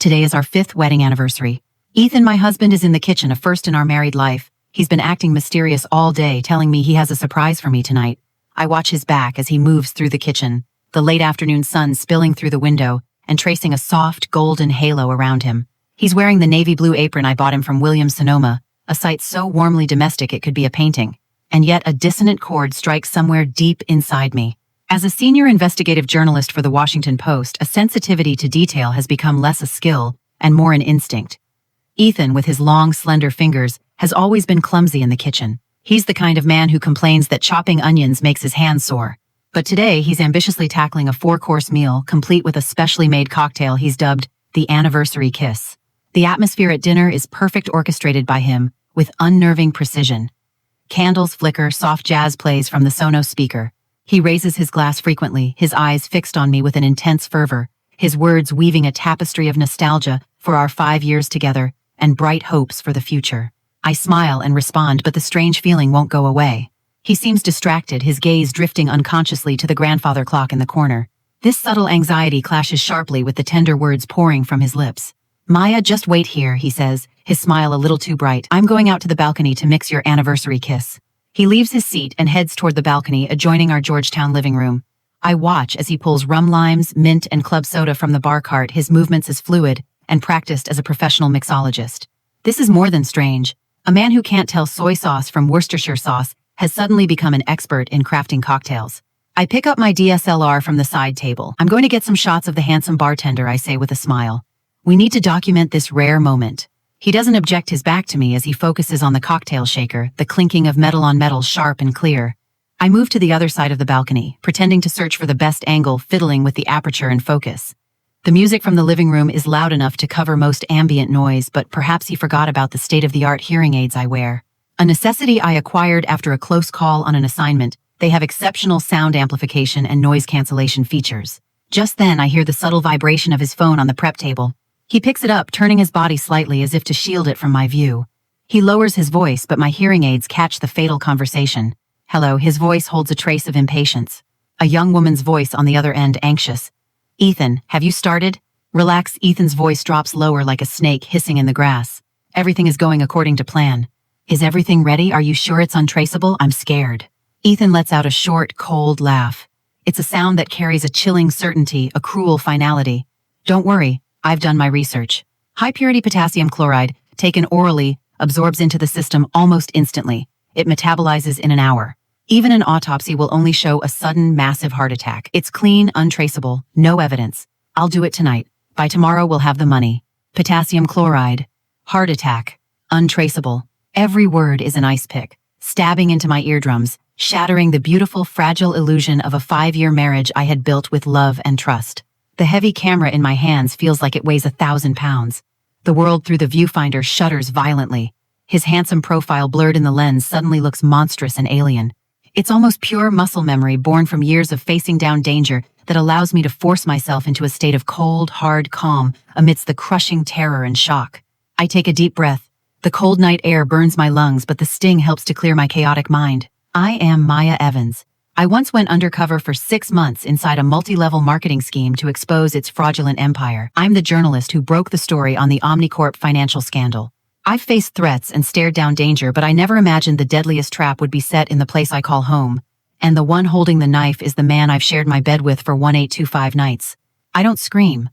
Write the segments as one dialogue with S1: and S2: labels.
S1: Today is our 5th wedding anniversary. Ethan, my husband, is in the kitchen, a first in our married life. He's been acting mysterious all day, telling me he has a surprise for me tonight. I watch his back as he moves through the kitchen, the late afternoon sun spilling through the window and tracing a soft, golden halo around him. He's wearing the navy blue apron I bought him from Williams-Sonoma, a sight so warmly domestic it could be a painting. And yet a dissonant chord strikes somewhere deep inside me. As a senior investigative journalist for the Washington Post, a sensitivity to detail has become less a skill and more an instinct. Ethan, with his long, slender fingers, has always been clumsy in the kitchen. He's the kind of man who complains that chopping onions makes his hands sore. But today, he's ambitiously tackling a 4-course meal, complete with a specially made cocktail he's dubbed the anniversary kiss. The atmosphere at dinner is perfect, orchestrated by him, with unnerving precision. Candles flicker, soft jazz plays from the Sonos speaker. He raises his glass frequently, his eyes fixed on me with an intense fervor, his words weaving a tapestry of nostalgia for our 5 years together and bright hopes for the future. I smile and respond, but the strange feeling won't go away. He seems distracted, his gaze drifting unconsciously to the grandfather clock in the corner. This subtle anxiety clashes sharply with the tender words pouring from his lips. "Maya, just wait here," he says, his smile a little too bright. "I'm going out to the balcony to mix your anniversary kiss." He leaves his seat and heads toward the balcony adjoining our Georgetown living room. I watch as he pulls rum limes, mint, and club soda from the bar cart, his movements as fluid and practiced as a professional mixologist. This is more than strange. A man who can't tell soy sauce from Worcestershire sauce has suddenly become an expert in crafting cocktails. I pick up my DSLR from the side table. "I'm going to get some shots of the handsome bartender," I say with a smile. "We need to document this rare moment." He doesn't object, his back to me as he focuses on the cocktail shaker, the clinking of metal on metal sharp and clear. I move to the other side of the balcony, pretending to search for the best angle, fiddling with the aperture and focus. The music from the living room is loud enough to cover most ambient noise, but perhaps he forgot about the state-of-the-art hearing aids I wear. A necessity I acquired after a close call on an assignment. They have exceptional sound amplification and noise cancellation features. Just then I hear the subtle vibration of his phone on the prep table. He picks it up, turning his body slightly as if to shield it from my view. He lowers his voice, but my hearing aids catch the fatal conversation. "Hello," his voice holds a trace of impatience. A young woman's voice on the other end, anxious. "Ethan, have you started?" "Relax," Ethan's voice drops lower like a snake hissing in the grass. "Everything is going according to plan." "Is everything ready? Are you sure it's untraceable? I'm scared." Ethan lets out a short, cold laugh. It's a sound that carries a chilling certainty, a cruel finality. "Don't worry. I've done my research. High-purity potassium chloride, taken orally, absorbs into the system almost instantly. It metabolizes in an hour. Even an autopsy will only show a sudden, massive heart attack. It's clean, untraceable, no evidence. I'll do it tonight. By tomorrow, we'll have the money. Potassium chloride. Heart attack. Untraceable. Every word is an ice pick, stabbing into my eardrums, shattering the beautiful, fragile illusion of a 5-year marriage I had built with love and trust. The heavy camera in my hands feels like it weighs 1,000 pounds. The world through the viewfinder shudders violently. His handsome profile blurred in the lens suddenly looks monstrous and alien. It's almost pure muscle memory born from years of facing down danger that allows me to force myself into a state of cold, hard calm amidst the crushing terror and shock. I take a deep breath. The cold night air burns my lungs, but the sting helps to clear my chaotic mind. I am Maya Evans. I once went undercover for 6 months inside a multi-level marketing scheme to expose its fraudulent empire. I'm the journalist who broke the story on the Omnicorp financial scandal. I've faced threats and stared down danger, but I never imagined the deadliest trap would be set in the place I call home. And the one holding the knife is the man I've shared my bed with for 1825 nights. I don't scream.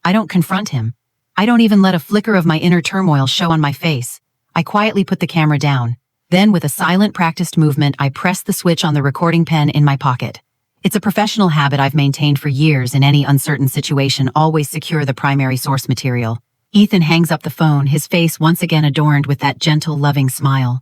S1: I don't confront him. I don't even let a flicker of my inner turmoil show on my face. I quietly put the camera down. Then, with a silent, practiced movement, I press the switch on the recording pen in my pocket. It's a professional habit I've maintained for years. In any uncertain situation, always secure the primary source material. Ethan hangs up the phone, his face once again adorned with that gentle, loving smile.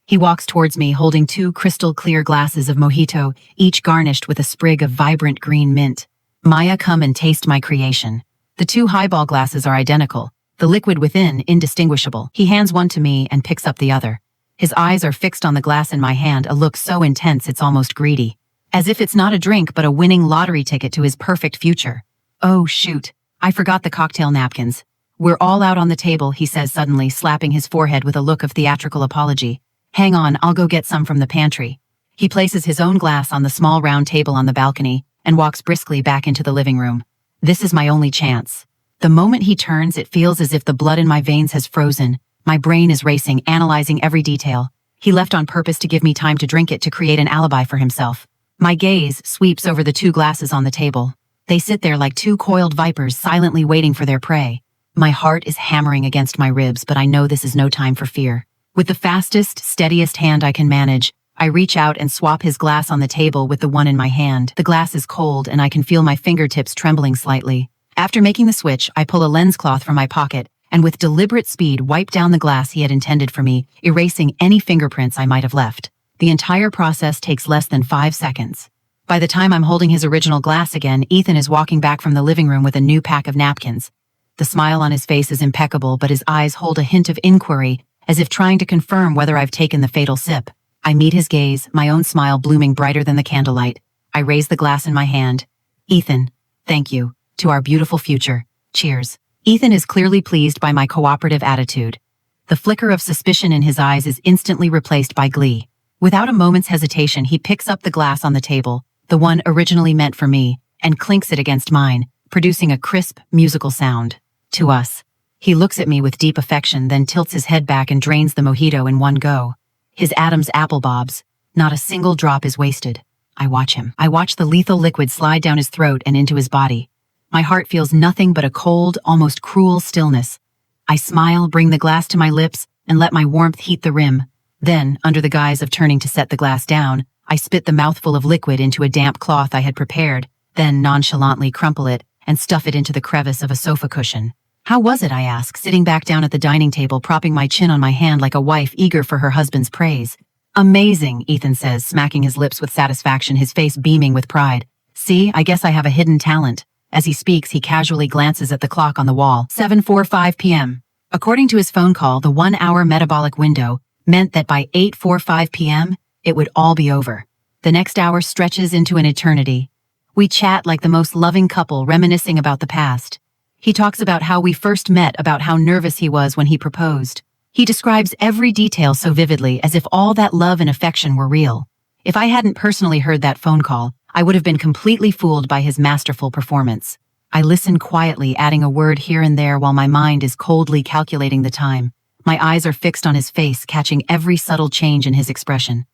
S1: He walks towards me, holding 2 crystal-clear glasses of mojito, each garnished with a sprig of vibrant green mint. "Maya, come and taste my creation." The 2 highball glasses are identical, the liquid within indistinguishable. He hands one to me and picks up the other. His eyes are fixed on the glass in my hand, a look so intense it's almost greedy. As if it's not a drink but a winning lottery ticket to his perfect future. "Oh, shoot. I forgot the cocktail napkins." "We're all out on the table," he says suddenly, slapping his forehead with a look of theatrical apology. "Hang on, I'll go get some from the pantry." He places his own glass on the small round table on the balcony and walks briskly back into the living room. This is my only chance. The moment he turns, it feels as if the blood in my veins has frozen. My brain is racing, analyzing every detail. He left on purpose to give me time to drink it to create an alibi for himself. My gaze sweeps over the 2 glasses on the table. They sit there like 2 coiled vipers, silently waiting for their prey. My heart is hammering against my ribs, but I know this is no time for fear. With the fastest, steadiest hand I can manage, I reach out and swap his glass on the table with the one in my hand. The glass is cold, and I can feel my fingertips trembling slightly. After making the switch, I pull a lens cloth from my pocket and with deliberate speed wipe down the glass he had intended for me, erasing any fingerprints I might have left. The entire process takes less than 5 seconds. By the time I'm holding his original glass again, Ethan is walking back from the living room with a new pack of napkins. The smile on his face is impeccable, but his eyes hold a hint of inquiry, as if trying to confirm whether I've taken the fatal sip. I meet his gaze, my own smile blooming brighter than the candlelight. I raise the glass in my hand. Ethan, thank you. To our beautiful future. Cheers. Ethan is clearly pleased by my cooperative attitude. The flicker of suspicion in his eyes is instantly replaced by glee. Without a moment's hesitation, he picks up the glass on the table, the one originally meant for me, and clinks it against mine, producing a crisp, musical sound. To us. He looks at me with deep affection, then tilts his head back and drains the mojito in one go. His Adam's apple bobs. Not a single drop is wasted. I watch him. I watch the lethal liquid slide down his throat and into his body. My heart feels nothing but a cold, almost cruel stillness. I smile, bring the glass to my lips, and let my warmth heat the rim. Then, under the guise of turning to set the glass down, I spit the mouthful of liquid into a damp cloth I had prepared, then nonchalantly crumple it and stuff it into the crevice of a sofa cushion. How was it, I ask, sitting back down at the dining table, propping my chin on my hand like a wife eager for her husband's praise. Amazing, Ethan says, smacking his lips with satisfaction, his face beaming with pride. See, I guess I have a hidden talent. As he speaks, he casually glances at the clock on the wall. 7:45 p.m. According to his phone call, the 1-hour metabolic window meant that by 8:45 p.m., it would all be over. The next hour stretches into an eternity. We chat like the most loving couple, reminiscing about the past. He talks about how we first met, about how nervous he was when he proposed. He describes every detail so vividly, as if all that love and affection were real. If I hadn't personally heard that phone call, I would have been completely fooled by his masterful performance. I listen quietly, adding a word here and there while my mind is coldly calculating the time. My eyes are fixed on his face, catching every subtle change in his expression.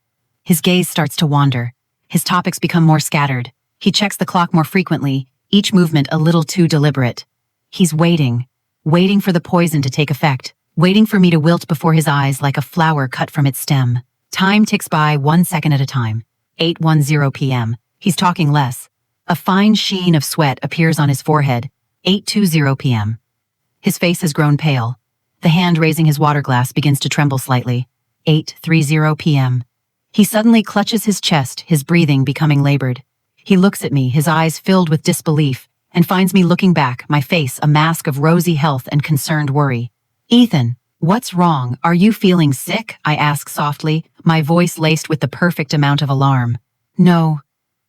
S1: His gaze starts to wander. His topics become more scattered. He checks the clock more frequently, each movement a little too deliberate. He's waiting for the poison to take effect, waiting for me to wilt before his eyes like a flower cut from its stem. Time ticks by 1 second at a time. 8:10 p.m. He's talking less. A fine sheen of sweat appears on his forehead. 8:20 p.m. His face has grown pale. The hand raising his water glass begins to tremble slightly. 8:30 p.m. He suddenly clutches his chest, his breathing becoming labored. He looks at me, his eyes filled with disbelief, and finds me looking back, my face a mask of rosy health and concerned worry. Ethan, what's wrong? Are you feeling sick? I ask softly, my voice laced with the perfect amount of alarm. No.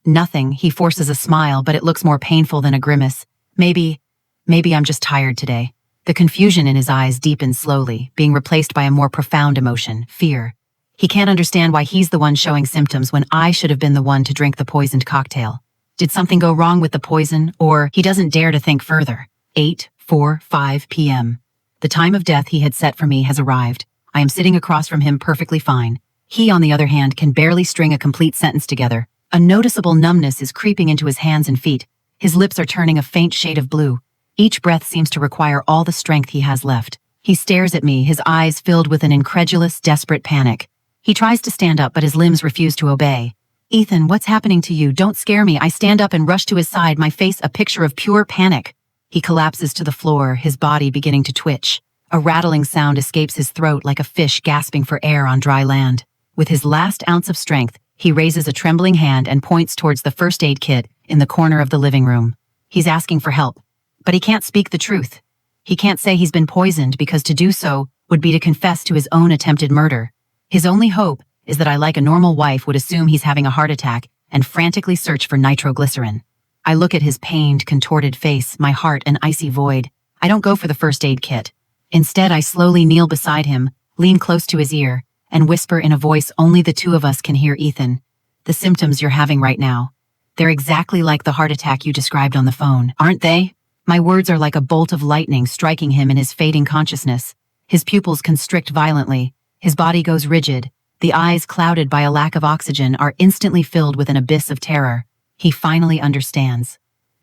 S1: Nothing. He forces a smile, but it looks more painful than a grimace. Maybe I'm just tired today. The confusion in his eyes deepens slowly, being replaced by a more profound emotion, fear. He can't understand why he's the one showing symptoms when I should have been the one to drink the poisoned cocktail. Did something go wrong with the poison, or he doesn't dare to think further? 8:45 p.m. The time of death he had set for me has arrived. I am sitting across from him perfectly fine. He, on the other hand, can barely string a complete sentence together. A noticeable numbness is creeping into his hands and feet. His lips are turning a faint shade of blue. Each breath seems to require all the strength he has left. He stares at me, his eyes filled with an incredulous, desperate panic. He tries to stand up, but his limbs refuse to obey. Ethan, what's happening to you? Don't scare me. I stand up and rush to his side, my face a picture of pure panic. He collapses to the floor, his body beginning to twitch. A rattling sound escapes his throat like a fish gasping for air on dry land. With his last ounce of strength, he raises a trembling hand and points towards the first aid kit in the corner of the living room. He's asking for help, but he can't speak the truth. He can't say he's been poisoned because to do so would be to confess to his own attempted murder. His only hope is that I, like a normal wife, would assume he's having a heart attack and frantically search for nitroglycerin. I look at his pained, contorted face, my heart an icy void. I don't go for the first aid kit. Instead, I slowly kneel beside him, lean close to his ear, and whisper in a voice only the two of us can hear. Ethan, the symptoms you're having right now, they're exactly like the heart attack you described on the phone, aren't they? My words are like a bolt of lightning striking him in his fading consciousness. His pupils constrict violently. His body goes rigid. The eyes, clouded by a lack of oxygen, are instantly filled with an abyss of terror. He finally understands.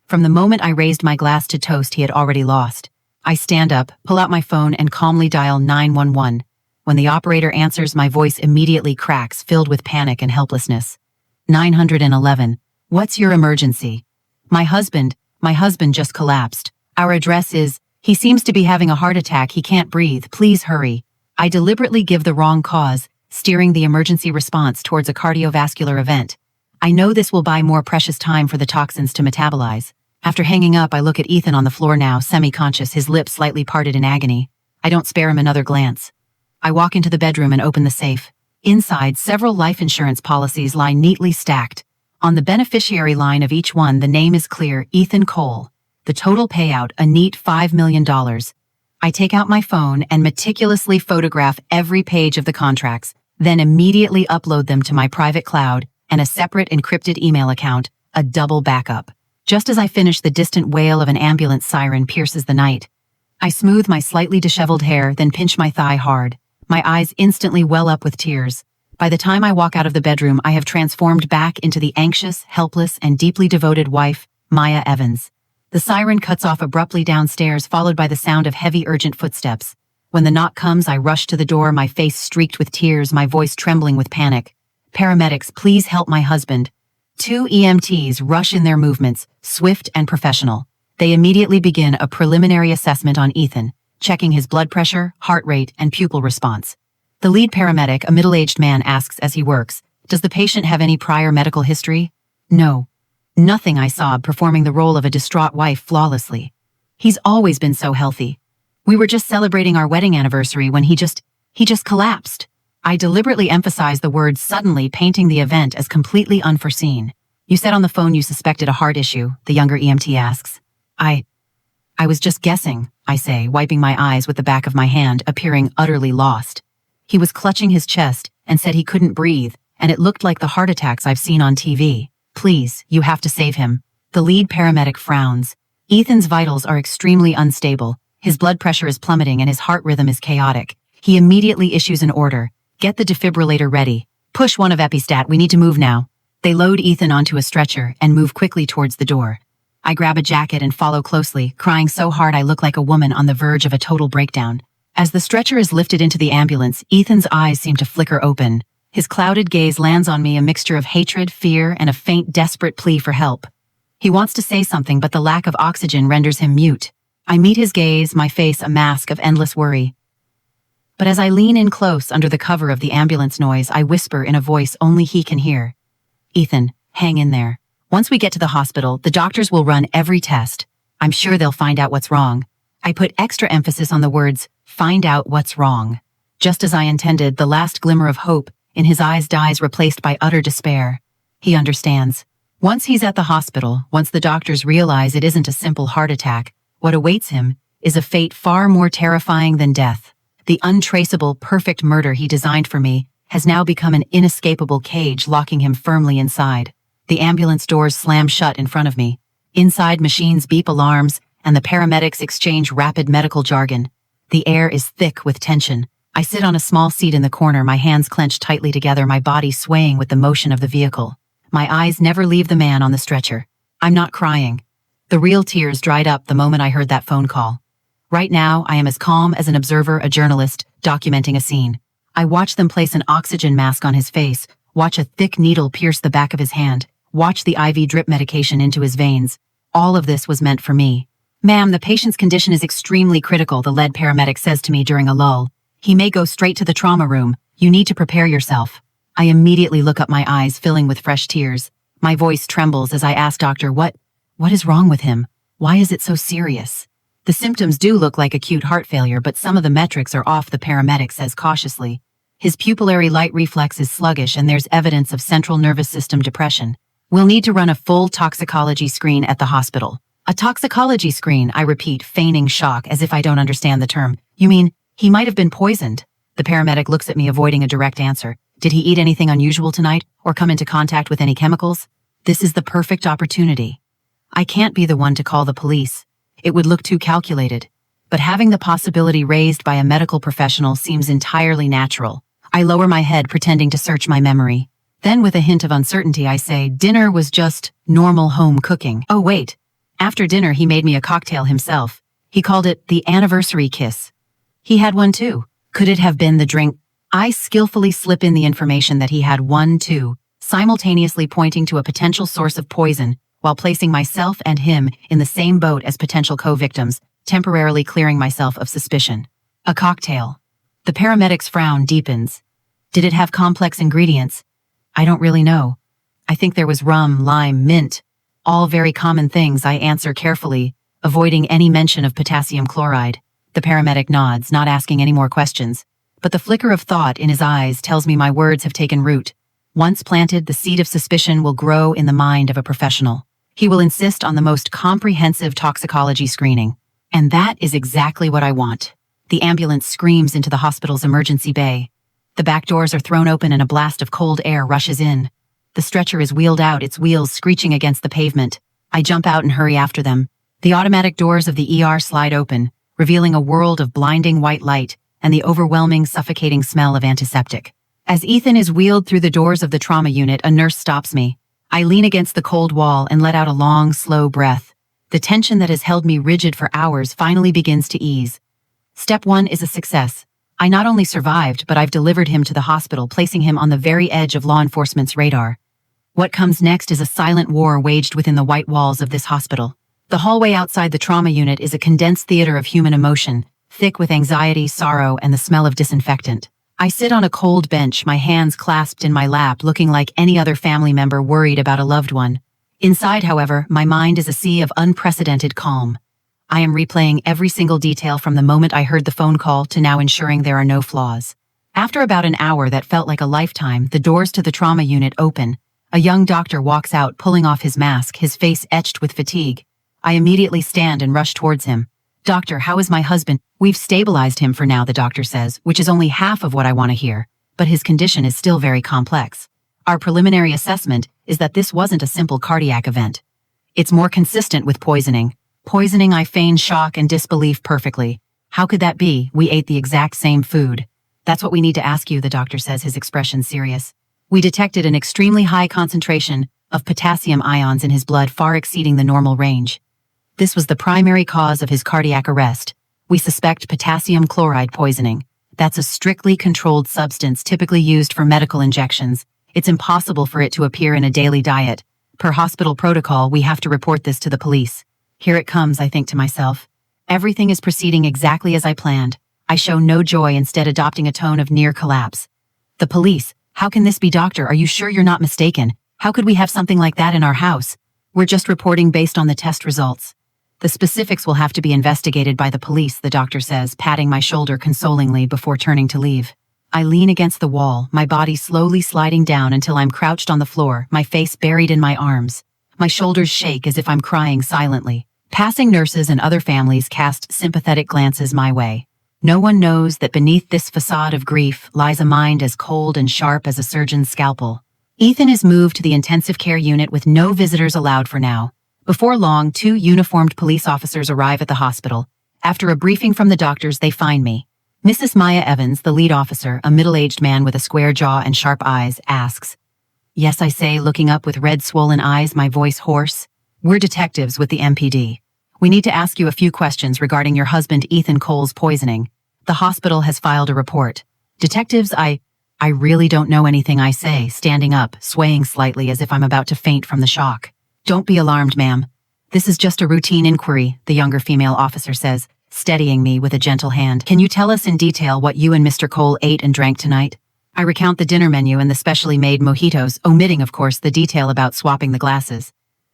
S1: From the moment I raised my glass to toast, he had already lost. I stand up, pull out my phone, and calmly dial 911. When the operator answers, my voice immediately cracks, filled with panic and helplessness. 911. What's your emergency? My husband just collapsed. Our address is, he seems to be having a heart attack, he can't breathe, please hurry. I deliberately give the wrong cause, steering the emergency response towards a cardiovascular event. I know this will buy more precious time for the toxins to metabolize. After hanging up, I look at Ethan on the floor now, semi-conscious, his lips slightly parted in agony. I don't spare him another glance. I walk into the bedroom and open the safe. Inside, several life insurance policies lie neatly stacked. On the beneficiary line of each one, the name is clear, Ethan Cole. The total payout, a neat $5 million. I take out my phone and meticulously photograph every page of the contracts, then immediately upload them to my private cloud and a separate encrypted email account, a double backup. Just as I finish, the distant wail of an ambulance siren pierces the night. I smooth my slightly disheveled hair, then pinch my thigh hard. My eyes instantly well up with tears. By the time I walk out of the bedroom, I have transformed back into the anxious, helpless, and deeply devoted wife, Maya Evans. The siren cuts off abruptly downstairs, followed by the sound of heavy, urgent footsteps. When the knock comes, I rush to the door, my face streaked with tears, my voice trembling with panic. Paramedics, please help my husband. 2 EMTs rush in, their movements, swift and professional. They immediately begin a preliminary assessment on Ethan, checking his blood pressure, heart rate, and pupil response. The lead paramedic, a middle-aged man, asks as he works, "Does the patient have any prior medical history?" "No." "Nothing," I sob, performing the role of a distraught wife flawlessly. "He's always been so healthy. We were just celebrating our wedding anniversary when he just collapsed." I deliberately emphasize the word suddenly, painting the event as completely unforeseen. "You said on the phone you suspected a heart issue," the younger EMT asks. I was just guessing," I say, wiping my eyes with the back of my hand, appearing utterly lost. He was clutching his chest and said he couldn't breathe, and it looked like the heart attacks I've seen on TV. "Please, you have to save him." The lead paramedic frowns. Ethan's vitals are extremely unstable. His blood pressure is plummeting and his heart rhythm is chaotic. He immediately issues an order. "Get the defibrillator ready. Push 1 of Epistat, we need to move now." They load Ethan onto a stretcher and move quickly towards the door. I grab a jacket and follow closely, crying so hard I look like a woman on the verge of a total breakdown. As the stretcher is lifted into the ambulance, Ethan's eyes seem to flicker open. His clouded gaze lands on me, a mixture of hatred, fear, and a faint, desperate plea for help. He wants to say something, but the lack of oxygen renders him mute. I meet his gaze, my face a mask of endless worry. But as I lean in close under the cover of the ambulance noise, I whisper in a voice only he can hear. "Ethan, hang in there. Once we get to the hospital, the doctors will run every test. I'm sure they'll find out what's wrong." I put extra emphasis on the words, "find out what's wrong." Just as I intended, the last glimmer of hope in his eyes dies, replaced by utter despair. He understands. Once he's at the hospital, once the doctors realize it isn't a simple heart attack, what awaits him is a fate far more terrifying than death. The untraceable, perfect murder he designed for me has now become an inescapable cage, locking him firmly inside. The ambulance doors slam shut in front of me. Inside, machines beep alarms, and the paramedics exchange rapid medical jargon. The air is thick with tension. I sit on a small seat in the corner, my hands clenched tightly together, my body swaying with the motion of the vehicle. My eyes never leave the man on the stretcher. I'm not crying. The real tears dried up the moment I heard that phone call. Right now, I am as calm as an observer, a journalist, documenting a scene. I watch them place an oxygen mask on his face, watch a thick needle pierce the back of his hand, watch the IV drip medication into his veins. All of this was meant for me. "Ma'am, the patient's condition is extremely critical," the lead paramedic says to me during a lull. "He may go straight to the trauma room. You need to prepare yourself." I immediately look up, my eyes filling with fresh tears. My voice trembles as I ask Doctor, what is wrong with him? Why is it so serious?" "The symptoms do look like acute heart failure, but some of the metrics are off," the paramedic says cautiously. "His pupillary light reflex is sluggish and there's evidence of central nervous system depression. We'll need to run a full toxicology screen at the hospital." "A toxicology screen," I repeat, feigning shock as if I don't understand the term. "You mean, he might have been poisoned?" The paramedic looks at me, avoiding a direct answer. "Did he eat anything unusual tonight, or come into contact with any chemicals?" This is the perfect opportunity. I can't be the one to call the police. It would look too calculated. But having the possibility raised by a medical professional seems entirely natural. I lower my head, pretending to search my memory. Then, with a hint of uncertainty, I say, dinner was just normal home cooking. Oh, wait. After dinner, he made me a cocktail himself. He called it the anniversary kiss. He had one too. Could it have been the drink? I skillfully slip in the information that he had one too, simultaneously pointing to a potential source of poison, while placing myself and him in the same boat as potential co-victims, temporarily clearing myself of suspicion. A cocktail. The paramedic's frown deepens. Did it have complex ingredients? I don't really know. I think there was rum, lime, mint. All very common things, I answer carefully, avoiding any mention of potassium chloride. The paramedic nods, not asking any more questions. But the flicker of thought in his eyes tells me my words have taken root. Once planted, the seed of suspicion will grow in the mind of a professional. He will insist on the most comprehensive toxicology screening. And that is exactly what I want. The ambulance screams into the hospital's emergency bay. The back doors are thrown open and a blast of cold air rushes in. The stretcher is wheeled out, its wheels screeching against the pavement. I jump out and hurry after them. The automatic doors of the ER slide open, revealing a world of blinding white light and the overwhelming, suffocating smell of antiseptic. As Ethan is wheeled through the doors of the trauma unit, a nurse stops me. I lean against the cold wall and let out a long, slow breath. The tension that has held me rigid for hours finally begins to ease. Step 1 is a success. I not only survived, but I've delivered him to the hospital, placing him on the very edge of law enforcement's radar. What comes next is a silent war waged within the white walls of this hospital. The hallway outside the trauma unit is a condensed theater of human emotion, thick with anxiety, sorrow, and the smell of disinfectant. I sit on a cold bench, my hands clasped in my lap, looking like any other family member worried about a loved one. Inside, however, my mind is a sea of unprecedented calm. I am replaying every single detail from the moment I heard the phone call to now ensuring there are no flaws. After about an hour that felt like a lifetime, the doors to the trauma unit open. A young doctor walks out, pulling off his mask, his face etched with fatigue. I immediately stand and rush towards him. "Doctor, how is my husband?" "We've stabilized him for now," the doctor says, which is only half of what I want to hear, but his condition is still very complex. Our preliminary assessment is that this wasn't a simple cardiac event. It's more consistent with poisoning. Poisoning, I feign shock and disbelief perfectly. "How could that be? We ate the exact same food." "That's what we need to ask you," the doctor says, his expression serious. "We detected an extremely high concentration of potassium ions in his blood, far exceeding the normal range. This was the primary cause of his cardiac arrest. We suspect potassium chloride poisoning. That's a strictly controlled substance typically used for medical injections. It's impossible for it to appear in a daily diet. Per hospital protocol, we have to report this to the police." Here it comes, I think to myself. Everything is proceeding exactly as I planned. I show no joy, instead adopting a tone of near collapse. "The police? How can this be, doctor? Are you sure you're not mistaken? How could we have something like that in our house? We're just reporting based on the test results." "The specifics will have to be investigated by the police," the doctor says, patting my shoulder consolingly before turning to leave. I lean against the wall, my body slowly sliding down until I'm crouched on the floor, my face buried in my arms. My shoulders shake as if I'm crying silently. Passing nurses and other families cast sympathetic glances my way. No one knows that beneath this facade of grief lies a mind as cold and sharp as a surgeon's scalpel. Ethan is moved to the intensive care unit with no visitors allowed for now. Before long, 2 uniformed police officers arrive at the hospital. After a briefing from the doctors, they find me. Mrs. Maya Evans, the lead officer, a middle-aged man with a square jaw and sharp eyes, asks. "Yes," I say, looking up with red swollen eyes, my voice hoarse. "We're detectives with the MPD. We need to ask you a few questions regarding your husband Ethan Cole's poisoning. The hospital has filed a report." "Detectives, I really don't know anything," I say, standing up, swaying slightly as if I'm about to faint from the shock. "Don't be alarmed, ma'am. This is just a routine inquiry," the younger female officer says, steadying me with a gentle hand. "Can you tell us in detail what you and Mr. Cole ate and drank tonight?" I recount the dinner menu and the specially made mojitos, omitting, of course, the detail about swapping the glasses.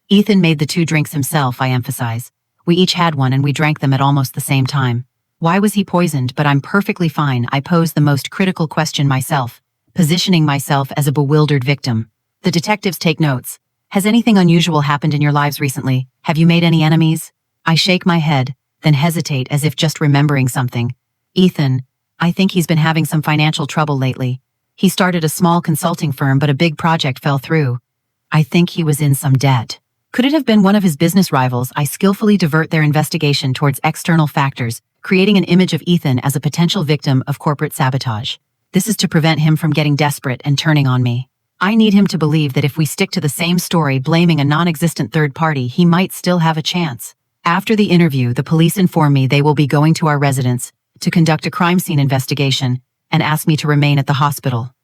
S1: "Ethan made the 2 drinks himself," I emphasize. "We each had one and we drank them at almost the same time." "Why was he poisoned?" "But I'm perfectly fine." I pose the most critical question myself, positioning myself as a bewildered victim. The detectives take notes. "Has anything unusual happened in your lives recently? Have you made any enemies?" I shake my head, then hesitate as if just remembering something. "Ethan, I think he's been having some financial trouble lately. He started a small consulting firm, but a big project fell through. I think he was in some debt." Could it have been one of his business rivals? I skillfully divert their investigation towards external factors, creating an image of Ethan as a potential victim of corporate sabotage. This is to prevent him from getting desperate and turning on me. I need him to believe that if we stick to the same story blaming a non-existent third party, he might still have a chance. After the interview, the police inform me they will be going to our residence to conduct a crime scene investigation and ask me to remain at the hospital.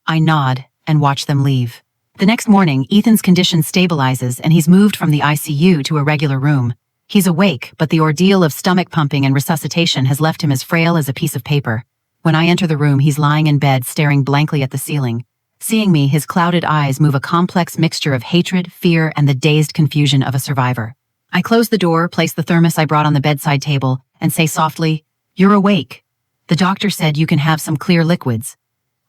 S1: I nod and watch them leave. The next morning, Ethan's condition stabilizes and he's moved from the ICU to a regular room. He's awake, but the ordeal of stomach pumping and resuscitation has left him as frail as a piece of paper. When I enter the room, he's lying in bed staring blankly at the ceiling. Seeing me, his clouded eyes move a complex mixture of hatred, fear, and the dazed confusion of a survivor. I close the door, place the thermos I brought on the bedside table, and say softly, "You're awake. The doctor said you can have some clear liquids.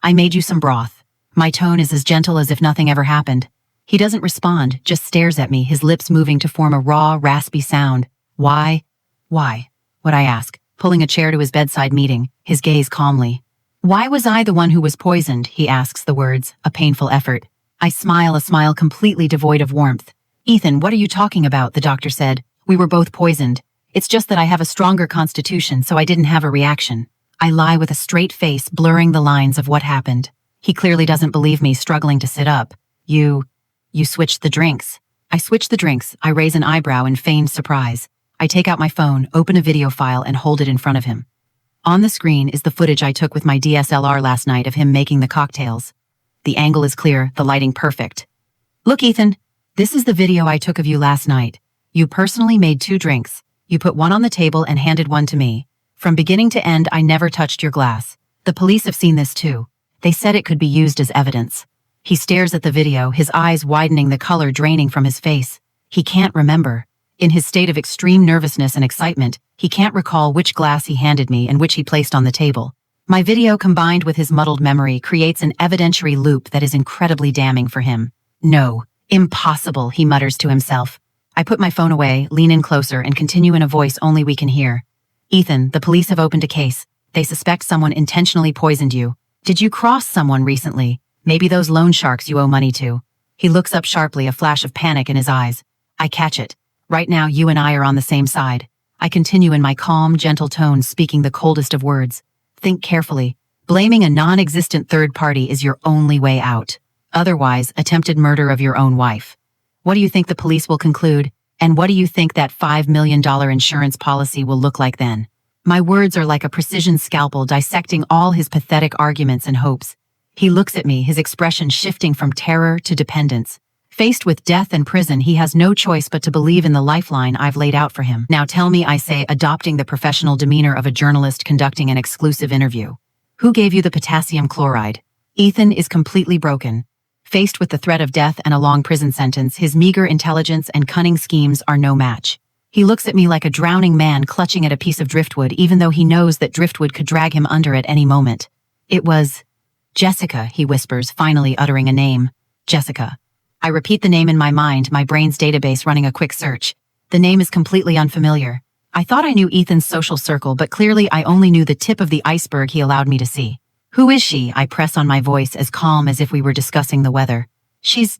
S1: I made you some broth." My tone is as gentle as if nothing ever happened. He doesn't respond, just stares at me, his lips moving to form a raw, raspy sound. Why? What I ask, pulling a chair to his bedside, meeting his gaze calmly. Why was I the one who was poisoned? He asks, the words a painful effort. I smile, a smile completely devoid of warmth. Ethan, what are you talking about? The doctor said. We were both poisoned. It's just that I have a stronger constitution, so I didn't have a reaction. I lie with a straight face, blurring the lines of what happened. He clearly doesn't believe me, struggling to sit up. You switched the drinks. I switch the drinks. I raise an eyebrow in feigned surprise. I take out my phone, open a video file, and hold it in front of him. On the screen is the footage I took with my DSLR last night of him making the cocktails. The angle is clear, the lighting perfect. Look, Ethan, this is the video I took of you last night. You personally made 2 drinks. You put one on the table and handed one to me. From beginning to end, I never touched your glass. The police have seen this too. They said it could be used as evidence. He stares at the video, his eyes widening, the color draining from his face. He can't remember. In his state of extreme nervousness and excitement, he can't recall which glass he handed me and which he placed on the table. My video, combined with his muddled memory, creates an evidentiary loop that is incredibly damning for him. No, impossible, he mutters to himself. I put my phone away, lean in closer, and continue in a voice only we can hear. Ethan, the police have opened a case. They suspect someone intentionally poisoned you. Did you cross someone recently? Maybe those loan sharks you owe money to. He looks up sharply, a flash of panic in his eyes. I catch it. Right now, you and I are on the same side. I continue in my calm, gentle tone, speaking the coldest of words. Think carefully. Blaming a non-existent third party is your only way out. Otherwise, attempted murder of your own wife. What do you think the police will conclude? And what do you think that $5 million insurance policy will look like then? My words are like a precision scalpel dissecting all his pathetic arguments and hopes. He looks at me, his expression shifting from terror to dependence. Faced with death and prison, he has no choice but to believe in the lifeline I've laid out for him. Now tell me, I say, adopting the professional demeanor of a journalist conducting an exclusive interview. Who gave you the potassium chloride? Ethan is completely broken. Faced with the threat of death and a long prison sentence, his meager intelligence and cunning schemes are no match. He looks at me like a drowning man clutching at a piece of driftwood, even though he knows that driftwood could drag him under at any moment. It was Jessica, he whispers, finally uttering a name. Jessica. I repeat the name in my mind, my brain's database running a quick search. The name is completely unfamiliar. I thought I knew Ethan's social circle, but clearly I only knew the tip of the iceberg he allowed me to see. Who is she? I press on, my voice as calm as if we were discussing the weather. She's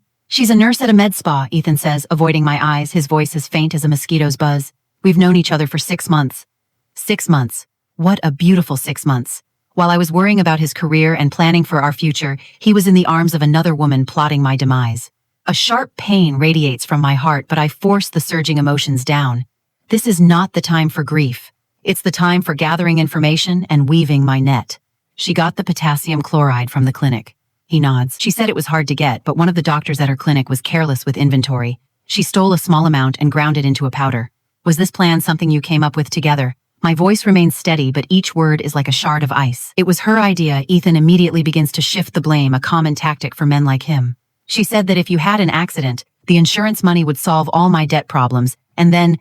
S1: a nurse at a med spa, Ethan says, avoiding my eyes, his voice as faint as a mosquito's buzz. We've known each other for 6 months. 6 months. What a beautiful 6 months. While I was worrying about his career and planning for our future, he was in the arms of another woman plotting my demise. A sharp pain radiates from my heart, but I force the surging emotions down. This is not the time for grief. It's the time for gathering information and weaving my net. She got the potassium chloride from the clinic. He nods. She said it was hard to get, but one of the doctors at her clinic was careless with inventory. She stole a small amount and ground it into a powder. Was this plan something you came up with together? My voice remains steady, but each word is like a shard of ice. It was her idea. Ethan immediately begins to shift the blame, a common tactic for men like him. She said that if you had an accident, the insurance money would solve all my debt problems, and then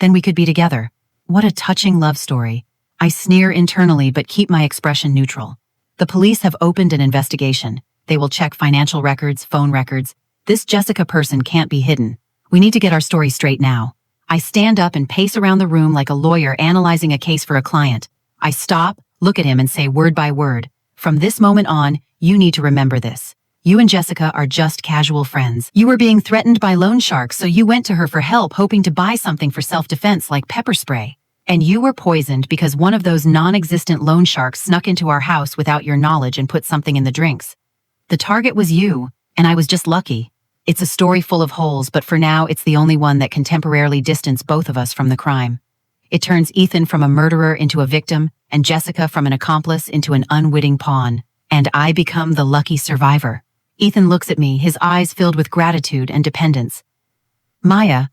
S1: we could be together. What a touching love story. I sneer internally but keep my expression neutral. The police have opened an investigation. They will check financial records, phone records. This Jessica person can't be hidden. We need to get our story straight now. I stand up and pace around the room like a lawyer analyzing a case for a client. I stop, look at him, and say word by word, "From this moment on, you need to remember this. You and Jessica are just casual friends. You were being threatened by loan sharks, so you went to her for help, hoping to buy something for self-defense like pepper spray. And you were poisoned because one of those non-existent loan sharks snuck into our house without your knowledge and put something in the drinks. The target was you, and I was just lucky. It's a story full of holes, but for now it's the only one that can temporarily distance both of us from the crime. It turns Ethan from a murderer into a victim, and Jessica from an accomplice into an unwitting pawn. And I become the lucky survivor. Ethan looks at me, his eyes filled with gratitude and dependence. Maya,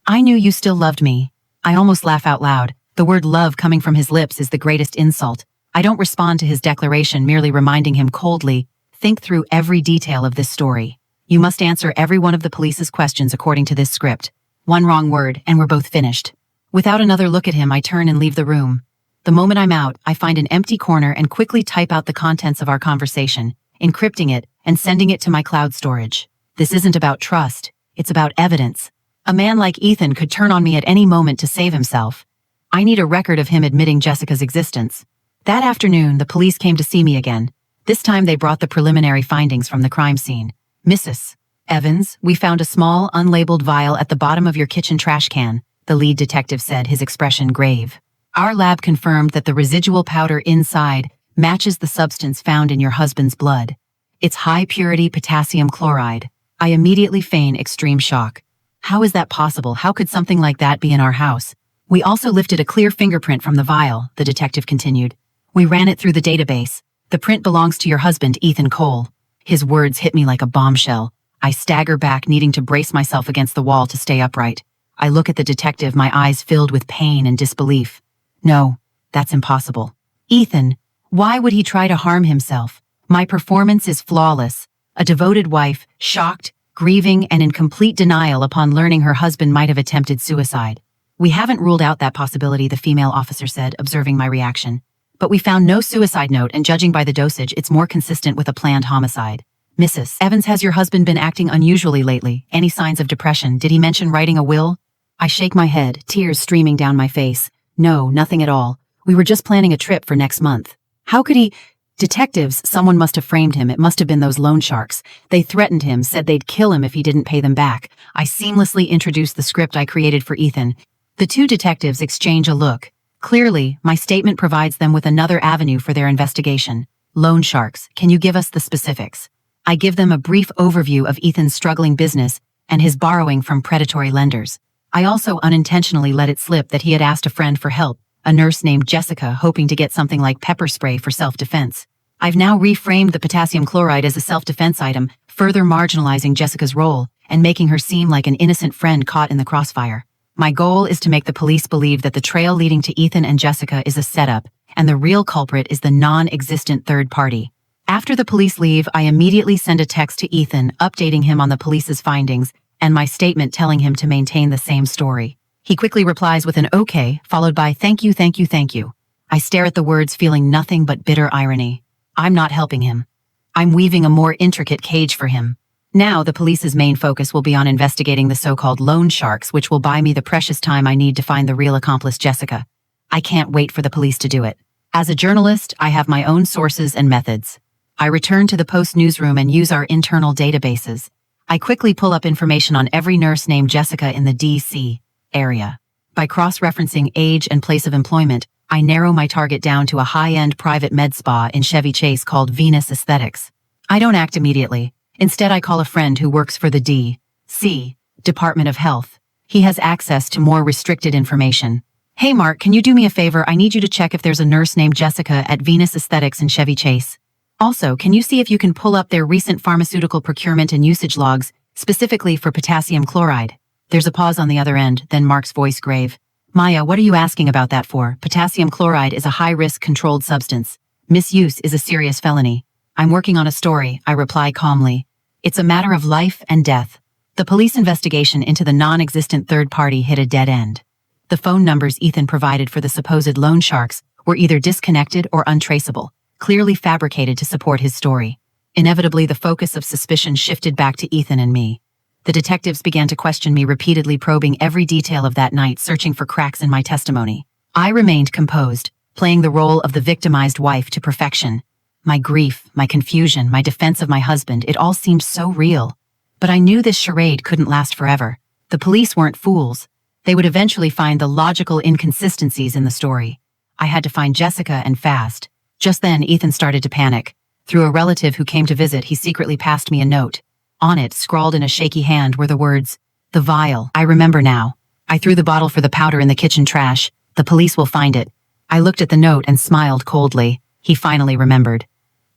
S1: I knew you still loved me. I almost laugh out loud. The word love coming from his lips is the greatest insult. I don't respond to his declaration, merely reminding him coldly, think through every detail of this story. You must answer every one of the police's questions according to this script. One wrong word, and we're both finished. Without another look at him, I turn and leave the room. The moment I'm out, I find an empty corner and quickly type out the contents of our conversation, encrypting it and sending it to my cloud storage. This isn't about trust, it's about evidence. A man like Ethan could turn on me at any moment to save himself. I need a record of him admitting Jessica's existence. That afternoon, the police came to see me again. This time they brought the preliminary findings from the crime scene. Mrs. Evans, we found a small, unlabeled vial at the bottom of your kitchen trash can, the lead detective said, his expression grave. Our lab confirmed that the residual powder inside matches the substance found in your husband's blood. It's high-purity potassium chloride. I immediately feign extreme shock. How is that possible? How could something like that be in our house? We also lifted a clear fingerprint from the vial, the detective continued. We ran it through the database. The print belongs to your husband, Ethan Cole. His words hit me like a bombshell. I stagger back, needing to brace myself against the wall to stay upright. I look at the detective, my eyes filled with pain and disbelief. No, that's impossible. Ethan, why would he try to harm himself? My performance is flawless. A devoted wife, shocked, grieving, and in complete denial upon learning her husband might have attempted suicide. We haven't ruled out that possibility, the female officer said, observing my reaction. But we found no suicide note, and judging by the dosage, it's more consistent with a planned homicide. Mrs. Evans, has your husband been acting unusually lately? Any signs of depression? Did he mention writing a will? I shake my head, tears streaming down my face. No, nothing at all. We were just planning a trip for next month. How could he? Detectives, someone must have framed him. It must have been those loan sharks. They threatened him, said they'd kill him if he didn't pay them back. I seamlessly introduced the script I created for Ethan. The two detectives exchange a look. Clearly, my statement provides them with another avenue for their investigation. Loan sharks, can you give us the specifics? I give them a brief overview of Ethan's struggling business and his borrowing from predatory lenders. I also unintentionally let it slip that he had asked a friend for help, a nurse named Jessica, hoping to get something like pepper spray for self-defense. I've now reframed the potassium chloride as a self-defense item, further marginalizing Jessica's role and making her seem like an innocent friend caught in the crossfire. My goal is to make the police believe that the trail leading to Ethan and Jessica is a setup, and the real culprit is the non-existent third party. After the police leave, I immediately send a text to Ethan, updating him on the police's findings, and my statement telling him to maintain the same story. He quickly replies with an okay, followed by thank you, thank you, thank you. I stare at the words, feeling nothing but bitter irony. I'm not helping him. I'm weaving a more intricate cage for him. Now the police's main focus will be on investigating the so-called loan sharks, which will buy me the precious time I need to find the real accomplice, Jessica. I can't wait for the police to do it. As a journalist, I have my own sources and methods. I return to the Post newsroom and use our internal databases. I quickly pull up information on every nurse named Jessica in the D.C. area. By cross-referencing age and place of employment, I narrow my target down to a high-end private med spa in Chevy Chase called Venus Aesthetics. I don't act immediately. Instead, I call a friend who works for the D.C. Department of Health. He has access to more restricted information. Hey Mark, can you do me a favor? I need you to check if there's a nurse named Jessica at Venus Aesthetics in Chevy Chase. Also, can you see if you can pull up their recent pharmaceutical procurement and usage logs, specifically for potassium chloride? There's a pause on the other end, then Mark's voice grave. Maya, what are you asking about that for? Potassium chloride is a high-risk controlled substance. Misuse is a serious felony. I'm working on a story, I reply calmly. It's a matter of life and death. The police investigation into the non-existent third party hit a dead end. The phone numbers Ethan provided for the supposed loan sharks were either disconnected or untraceable, clearly fabricated to support his story. Inevitably, the focus of suspicion shifted back to Ethan and me. The detectives began to question me, repeatedly probing every detail of that night, searching for cracks in my testimony. I remained composed, playing the role of the victimized wife to perfection. My grief, my confusion, my defense of my husband, it all seemed so real. But I knew this charade couldn't last forever. The police weren't fools. They would eventually find the logical inconsistencies in the story. I had to find Jessica, and fast. Just then, Ethan started to panic. Through a relative who came to visit, he secretly passed me a note. On it, scrawled in a shaky hand, were the words, "The vial. I remember now. I threw the bottle for the powder in the kitchen trash. The police will find it." I looked at the note and smiled coldly. He finally remembered.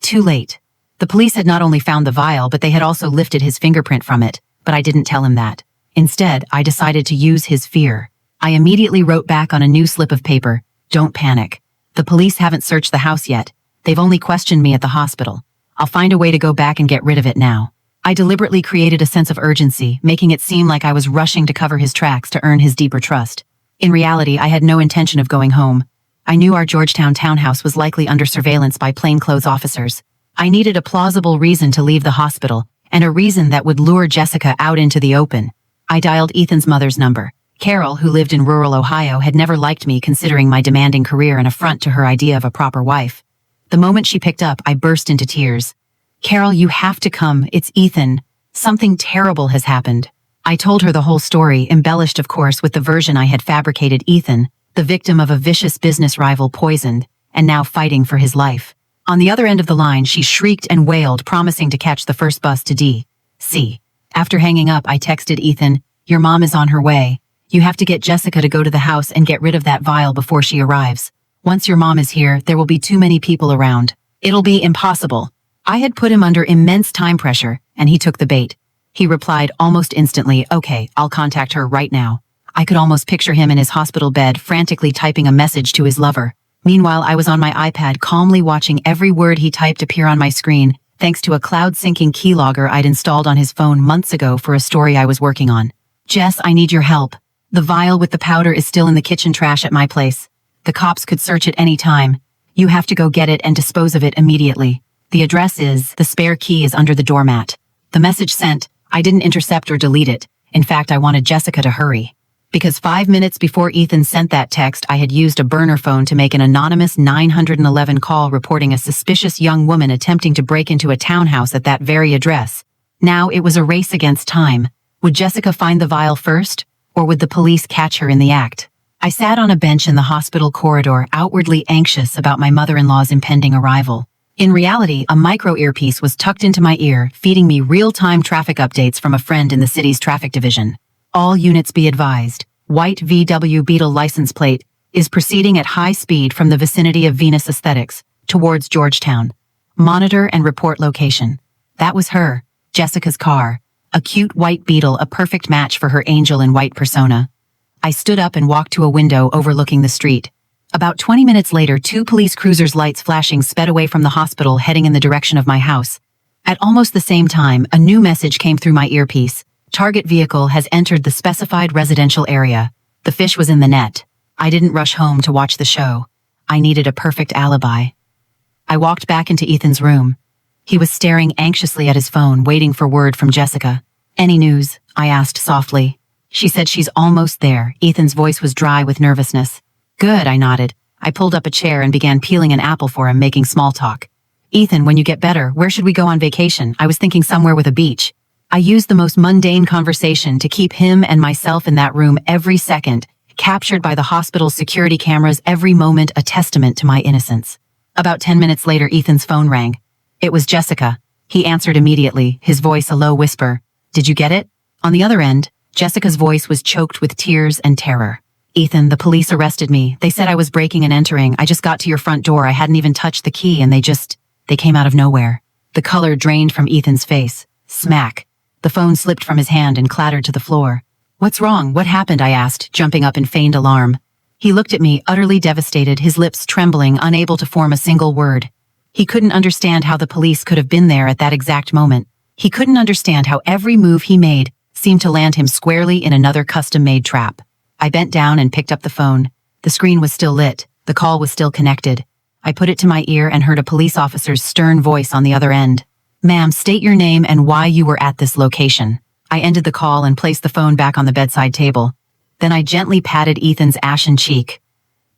S1: Too late. The police had not only found the vial, but they had also lifted his fingerprint from it. But I didn't tell him that. Instead, I decided to use his fear. I immediately wrote back on a new slip of paper, "Don't panic. The police haven't searched the house yet. They've only questioned me at the hospital. I'll find a way to go back and get rid of it now." I deliberately created a sense of urgency, making it seem like I was rushing to cover his tracks to earn his deeper trust. In reality, I had no intention of going home. I knew our Georgetown townhouse was likely under surveillance by plainclothes officers. I needed a plausible reason to leave the hospital, and a reason that would lure Jessica out into the open. I dialed Ethan's mother's number. Carol, who lived in rural Ohio, had never liked me, considering my demanding career an affront to her idea of a proper wife. The moment she picked up, I burst into tears. "Carol, you have to come. It's Ethan. Something terrible has happened." I told her the whole story, embellished of course with the version I had fabricated. Ethan, the victim of a vicious business rival, poisoned, and now fighting for his life. On the other end of the line, she shrieked and wailed, promising to catch the first bus to D.C. After hanging up, I texted Ethan, "Your mom is on her way. You have to get Jessica to go to the house and get rid of that vial before she arrives. Once your mom is here, there will be too many people around. It'll be impossible." I had put him under immense time pressure, and he took the bait. He replied almost instantly, "Okay, I'll contact her right now." I could almost picture him in his hospital bed, frantically typing a message to his lover. Meanwhile, I was on my iPad, calmly watching every word he typed appear on my screen, thanks to a cloud-syncing keylogger I'd installed on his phone months ago for a story I was working on. "Jess, I need your help. The vial with the powder is still in the kitchen trash at my place. The cops could search it any time. You have to go get it and dispose of it immediately. The address is, the spare key is under the doormat." The message sent. I didn't intercept or delete it. In fact, I wanted Jessica to hurry. Because 5 minutes before Ethan sent that text, I had used a burner phone to make an anonymous 911 call reporting a suspicious young woman attempting to break into a townhouse at that very address. Now it was a race against time. Would Jessica find the vial first, or would the police catch her in the act? I sat on a bench in the hospital corridor, outwardly anxious about my mother-in-law's impending arrival. In reality, a micro earpiece was tucked into my ear, feeding me real-time traffic updates from a friend in the city's traffic division. "All units be advised. White VW Beetle license plate is proceeding at high speed from the vicinity of Venus Aesthetics towards Georgetown. Monitor and report location." That was her, Jessica's car. A cute white Beetle, a perfect match for her angel in white persona. I stood up and walked to a window overlooking the street. About 20 minutes later, 2 police cruisers' lights flashing sped away from the hospital, heading in the direction of my house. At almost the same time, a new message came through my earpiece. "Target vehicle has entered the specified residential area." The fish was in the net. I didn't rush home to watch the show. I needed a perfect alibi. I walked back into Ethan's room. He was staring anxiously at his phone, waiting for word from Jessica. "Any news?" I asked softly. "She said she's almost there." Ethan's voice was dry with nervousness. "Good," I nodded. I pulled up a chair and began peeling an apple for him, making small talk. "Ethan, when you get better, where should we go on vacation?" I was thinking somewhere with a beach. I used the most mundane conversation to keep him and myself in that room every second, captured by the hospital's security cameras, every moment a testament to my innocence. About 10 minutes later, Ethan's phone rang. It was Jessica. He answered immediately, his voice a low whisper. "Did you get it?" On the other end, Jessica's voice was choked with tears and terror. "Ethan, the police arrested me. They said I was breaking and entering. I just got to your front door. I hadn't even touched the key and they came out of nowhere." The color drained from Ethan's face. Smack. The phone slipped from his hand and clattered to the floor. "What's wrong? What happened?" I asked, jumping up in feigned alarm. He looked at me, utterly devastated, his lips trembling, unable to form a single word. He couldn't understand how the police could have been there at that exact moment. He couldn't understand how every move he made seemed to land him squarely in another custom-made trap. I bent down and picked up the phone. The screen was still lit. The call was still connected. I put it to my ear and heard a police officer's stern voice on the other end. "Ma'am, state your name and why you were at this location." I ended the call and placed the phone back on the bedside table. Then I gently patted Ethan's ashen cheek.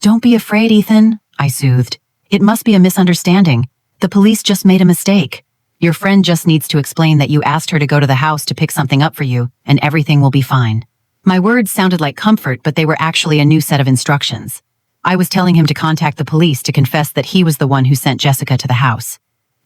S1: "Don't be afraid, Ethan," I soothed. "It must be a misunderstanding. The police just made a mistake. Your friend just needs to explain that you asked her to go to the house to pick something up for you, and everything will be fine. My words sounded like comfort, but they were actually a new set of instructions. I was telling him to contact the police to confess that he was the one who sent Jessica to the house.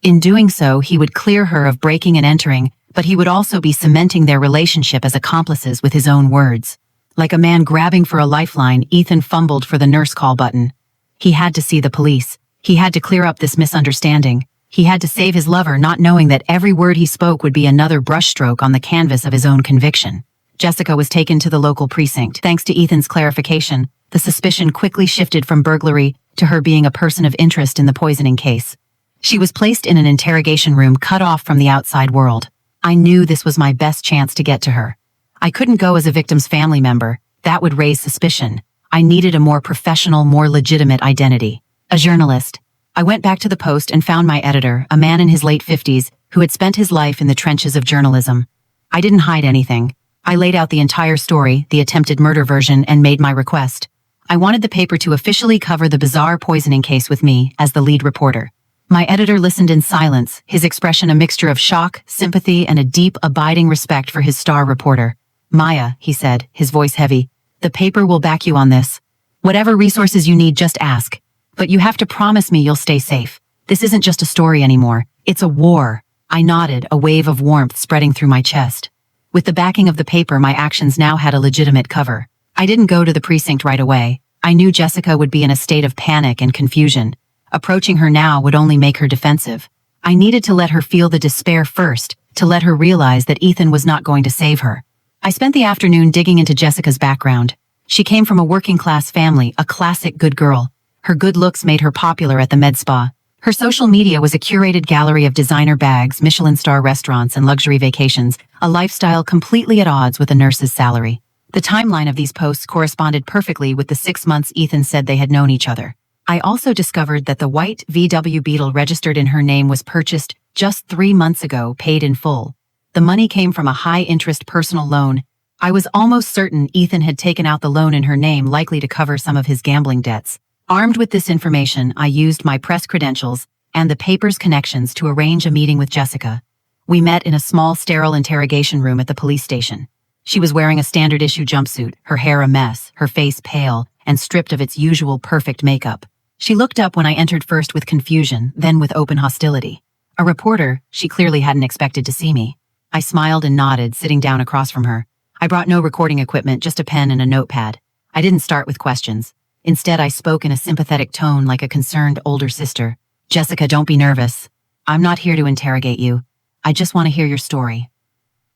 S1: In doing so, he would clear her of breaking and entering, but he would also be cementing their relationship as accomplices with his own words. Like a man grabbing for a lifeline, Ethan fumbled for the nurse call button. He had to see the police. He had to clear up this misunderstanding. He had to save his lover, not knowing that every word he spoke would be another brushstroke on the canvas of his own conviction. Jessica was taken to the local precinct. Thanks to Ethan's clarification, the suspicion quickly shifted from burglary to her being a person of interest in the poisoning case. She was placed in an interrogation room cut off from the outside world. I knew this was my best chance to get to her. I couldn't go as a victim's family member. That would raise suspicion. I needed a more professional, more legitimate identity. A journalist. I went back to the Post and found my editor, a man in his late 50s, who had spent his life in the trenches of journalism. I didn't hide anything. I laid out the entire story, the attempted murder version, and made my request. I wanted the paper to officially cover the bizarre poisoning case with me as the lead reporter. My editor listened in silence, his expression a mixture of shock, sympathy, and a deep, abiding respect for his star reporter. "Maya," he said, his voice heavy, "the paper will back you on this. Whatever resources you need, just ask. But you have to promise me you'll stay safe. This isn't just a story anymore. It's a war." I nodded, a wave of warmth spreading through my chest. With the backing of the paper, my actions now had a legitimate cover. I didn't go to the precinct right away. I knew Jessica would be in a state of panic and confusion. Approaching her now would only make her defensive. I needed to let her feel the despair first, to let her realize that Ethan was not going to save her. I spent the afternoon digging into Jessica's background. She came from a working-class family, a classic good girl. Her good looks made her popular at the med spa. Her social media was a curated gallery of designer bags, Michelin star restaurants, and luxury vacations, a lifestyle completely at odds with a nurse's salary. The timeline of these posts corresponded perfectly with the 6 months Ethan said they had known each other. I also discovered that the white VW Beetle registered in her name was purchased just 3 months ago, paid in full. The money came from a high-interest personal loan. I was almost certain Ethan had taken out the loan in her name, likely to cover some of his gambling debts. Armed with this information, I used my press credentials and the paper's connections to arrange a meeting with Jessica. We met in a small, sterile interrogation room at the police station. She was wearing a standard-issue jumpsuit, her hair a mess, her face pale, and stripped of its usual perfect makeup. She looked up when I entered, first with confusion, then with open hostility. A reporter, she clearly hadn't expected to see me. I smiled and nodded, sitting down across from her. I brought no recording equipment, just a pen and a notepad. I didn't start with questions. Instead, I spoke in a sympathetic tone like a concerned older sister. "Jessica, don't be nervous. I'm not here to interrogate you. I just want to hear your story.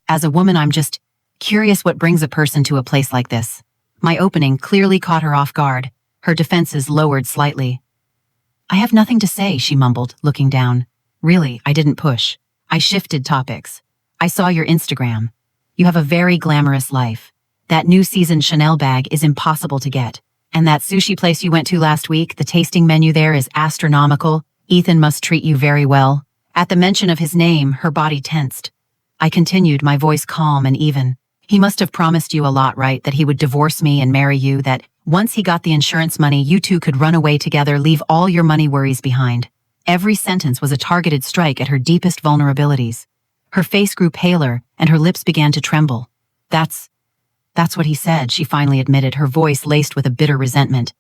S1: As a woman, I'm just curious what brings a person to a place like this." My opening clearly caught her off guard. Her defenses lowered slightly. "I have nothing to say," she mumbled, looking down. Really, I didn't push. I shifted topics. "I saw your Instagram. You have a very glamorous life. That new season Chanel bag is impossible to get. And that sushi place you went to last week, the tasting menu there is astronomical. Ethan must treat you very well." At the mention of his name, her body tensed. I continued, my voice calm and even. "He must have promised you a lot, right? That he would divorce me and marry you, that once he got the insurance money, you two could run away together, leave all your money worries behind." Every sentence was a targeted strike at her deepest vulnerabilities. Her face grew paler, and her lips began to tremble. That's what he said," she finally admitted, her voice laced with a bitter resentment.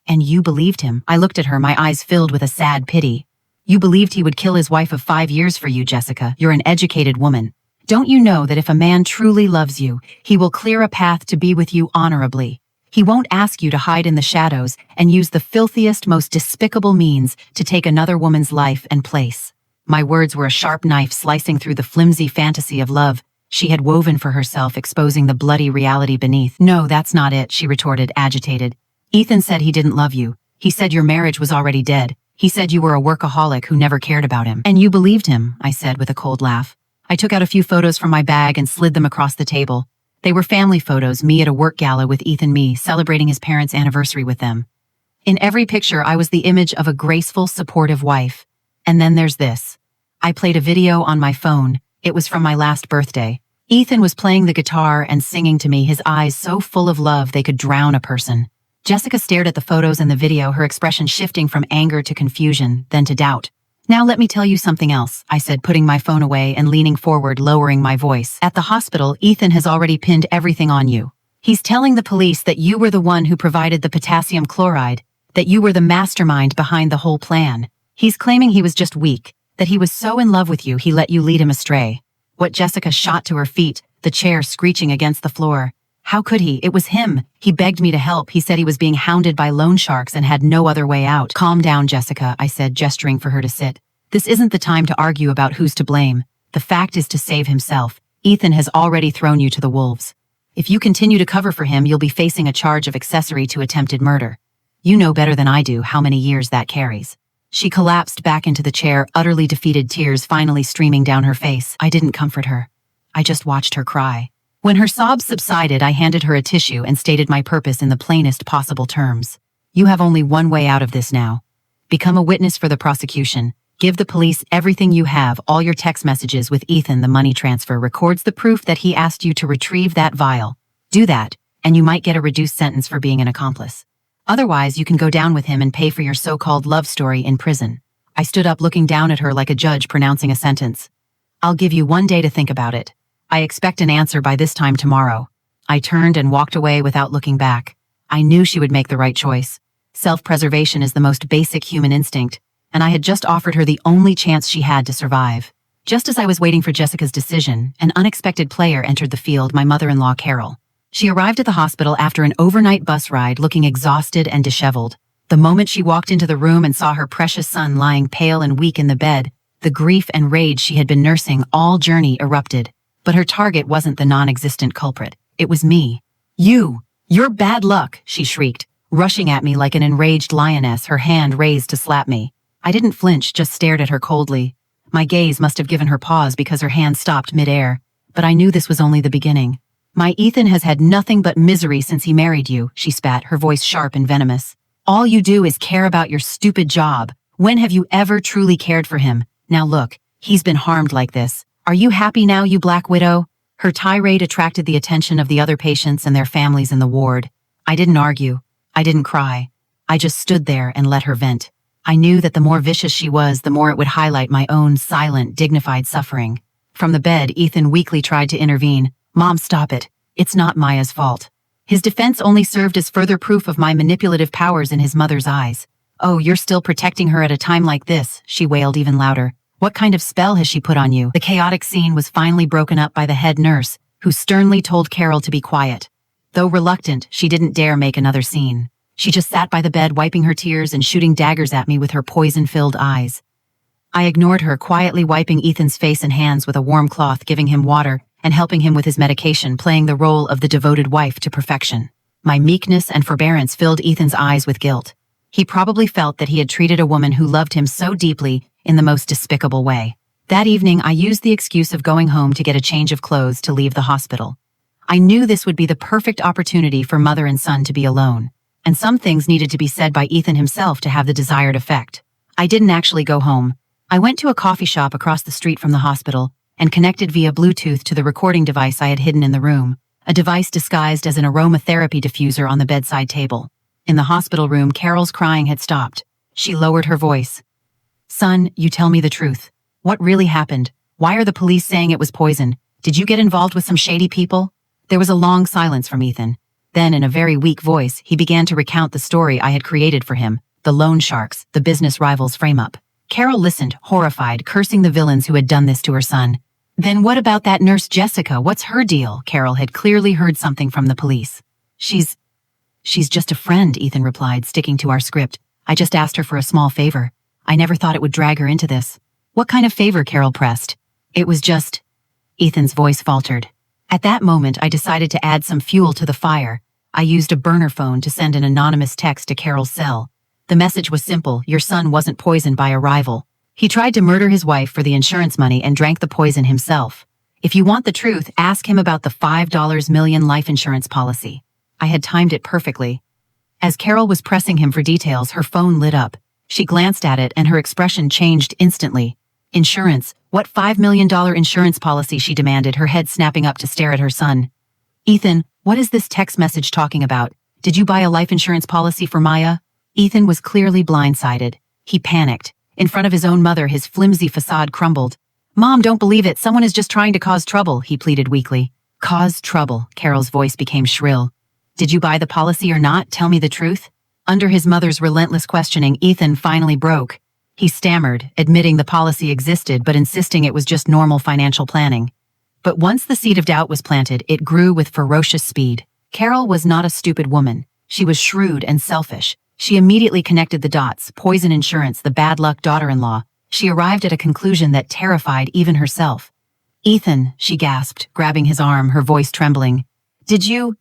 S1: "And you believed him?" I looked at her, my eyes filled with a sad pity. "You believed he would kill his wife of 5 years for you, Jessica. You're an educated woman. Don't you know that if a man truly loves you, he will clear a path to be with you honorably? He won't ask you to hide in the shadows and use the filthiest, most despicable means to take another woman's life and place." My words were a sharp knife slicing through the flimsy fantasy of love she had woven for herself, exposing the bloody reality beneath. "No, that's not it," she retorted, agitated. "Ethan said he didn't love you. He said your marriage was already dead. He said you were a workaholic who never cared about him. And you believed him," I said with a cold laugh. I took out a few photos from my bag and slid them across the table. They were family photos, me at a work gala with Ethan, me celebrating his parents' anniversary with them. In every picture, I was the image of a graceful, supportive wife. And then there's this. I played a video on my phone. It was from my last birthday. Ethan was playing the guitar and singing to me, his eyes so full of love they could drown a person. Jessica stared at the photos and the video, her expression shifting from anger to confusion, then to doubt. Now let me tell you something else, I said, putting my phone away and leaning forward, lowering my voice. At the hospital, Ethan has already pinned everything on you. He's telling the police that you were the one who provided the potassium chloride, that you were the mastermind behind the whole plan. He's claiming he was just weak, that he was so in love with you he let you lead him astray. What? Jessica shot to her feet, the chair screeching against the floor. How could he? It was him. He begged me to help. He said he was being hounded by loan sharks and had no other way out. Calm down, Jessica, I said, gesturing for her to sit. This isn't the time to argue about who's to blame. The fact is to save himself. Ethan has already thrown you to the wolves. If you continue to cover for him, you'll be facing a charge of accessory to attempted murder. You know better than I do how many years that carries. She collapsed back into the chair, utterly defeated, tears finally streaming down her face. I didn't comfort her. I just watched her cry. When her sobs subsided, I handed her a tissue and stated my purpose in the plainest possible terms. You have only one way out of this now. Become a witness for the prosecution. Give the police everything you have, all your text messages with Ethan. The money transfer records the proof that he asked you to retrieve that vial. Do that, and you might get a reduced sentence for being an accomplice. Otherwise, you can go down with him and pay for your so-called love story in prison. I stood up, looking down at her like a judge pronouncing a sentence. I'll give you 1 day to think about it. I expect an answer by this time tomorrow. I turned and walked away without looking back. I knew she would make the right choice. Self-preservation is the most basic human instinct, and I had just offered her the only chance she had to survive. Just as I was waiting for Jessica's decision, an unexpected player entered the field, my mother-in-law, Carol. She arrived at the hospital after an overnight bus ride, looking exhausted and disheveled. The moment she walked into the room and saw her precious son lying pale and weak in the bed, the grief and rage she had been nursing all journey erupted. But her target wasn't the non-existent culprit. It was me. You're bad luck, she shrieked, rushing at me like an enraged lioness, her hand raised to slap me. I didn't flinch, just stared at her coldly. My gaze must have given her pause because her hand stopped mid-air, but I knew this was only the beginning. My Ethan has had nothing but misery since he married you, she spat, her voice sharp and venomous. All you do is care about your stupid job. When have you ever truly cared for him? Now look, he's been harmed like this. Are you happy now, you black widow? Her tirade attracted the attention of the other patients and their families in the ward. I didn't argue. I didn't cry. I just stood there and let her vent. I knew that the more vicious she was, the more it would highlight my own silent, dignified suffering. From the bed, Ethan weakly tried to intervene. Mom, stop it. It's not Maya's fault. His defense only served as further proof of my manipulative powers in his mother's eyes. Oh, you're still protecting her at a time like this, she wailed even louder. What kind of spell has she put on you? The chaotic scene was finally broken up by the head nurse, who sternly told Carol to be quiet. Though reluctant, she didn't dare make another scene. She just sat by the bed, wiping her tears and shooting daggers at me with her poison-filled eyes. I ignored her, quietly wiping Ethan's face and hands with a warm cloth, giving him water and helping him with his medication, playing the role of the devoted wife to perfection. My meekness and forbearance filled Ethan's eyes with guilt. He probably felt that he had treated a woman who loved him so deeply in the most despicable way. That evening, I used the excuse of going home to get a change of clothes to leave the hospital. I knew this would be the perfect opportunity for mother and son to be alone, and some things needed to be said by Ethan himself to have the desired effect. I didn't actually go home. I went to a coffee shop across the street from the hospital and connected via Bluetooth to the recording device I had hidden in the room, a device disguised as an aromatherapy diffuser on the bedside table. In the hospital room, Carol's crying had stopped. She lowered her voice. Son, you tell me the truth. What really happened? Why are the police saying it was poison? Did you get involved with some shady people? There was a long silence from Ethan. Then, in a very weak voice, he began to recount the story I had created for him, the loan sharks, the business rivals frame-up. Carol listened, horrified, cursing the villains who had done this to her son. Then what about that nurse Jessica? What's her deal? Carol had clearly heard something from the police. She's just a friend, Ethan replied, sticking to our script. I just asked her for a small favor. I never thought it would drag her into this. What kind of favor? Carol pressed. It was just... Ethan's voice faltered. At that moment, I decided to add some fuel to the fire. I used a burner phone to send an anonymous text to Carol's cell. The message was simple: your son wasn't poisoned by a rival. He tried to murder his wife for the insurance money and drank the poison himself. If you want the truth, ask him about the $5 million life insurance policy. I had timed it perfectly. As Carol was pressing him for details, her phone lit up. She glanced at it and her expression changed instantly. Insurance? What $5 million insurance policy? She demanded, her head snapping up to stare at her son. Ethan, what is this text message talking about? Did you buy a life insurance policy for Maya? Ethan was clearly blindsided. He panicked. In front of his own mother, his flimsy facade crumbled. "Mom, don't believe it. Someone is just trying to cause trouble," he pleaded weakly. "Cause trouble?" Carol's voice became shrill. "Did you buy the policy or not? Tell me the truth." Under his mother's relentless questioning, Ethan finally broke. He stammered, admitting the policy existed but insisting it was just normal financial planning. But once the seed of doubt was planted, it grew with ferocious speed. Carol was not a stupid woman. She was shrewd and selfish. She immediately connected the dots: poison insurance, the bad luck daughter-in-law. She arrived at a conclusion that terrified even herself. "Ethan," she gasped, grabbing his arm, her voice trembling. Did you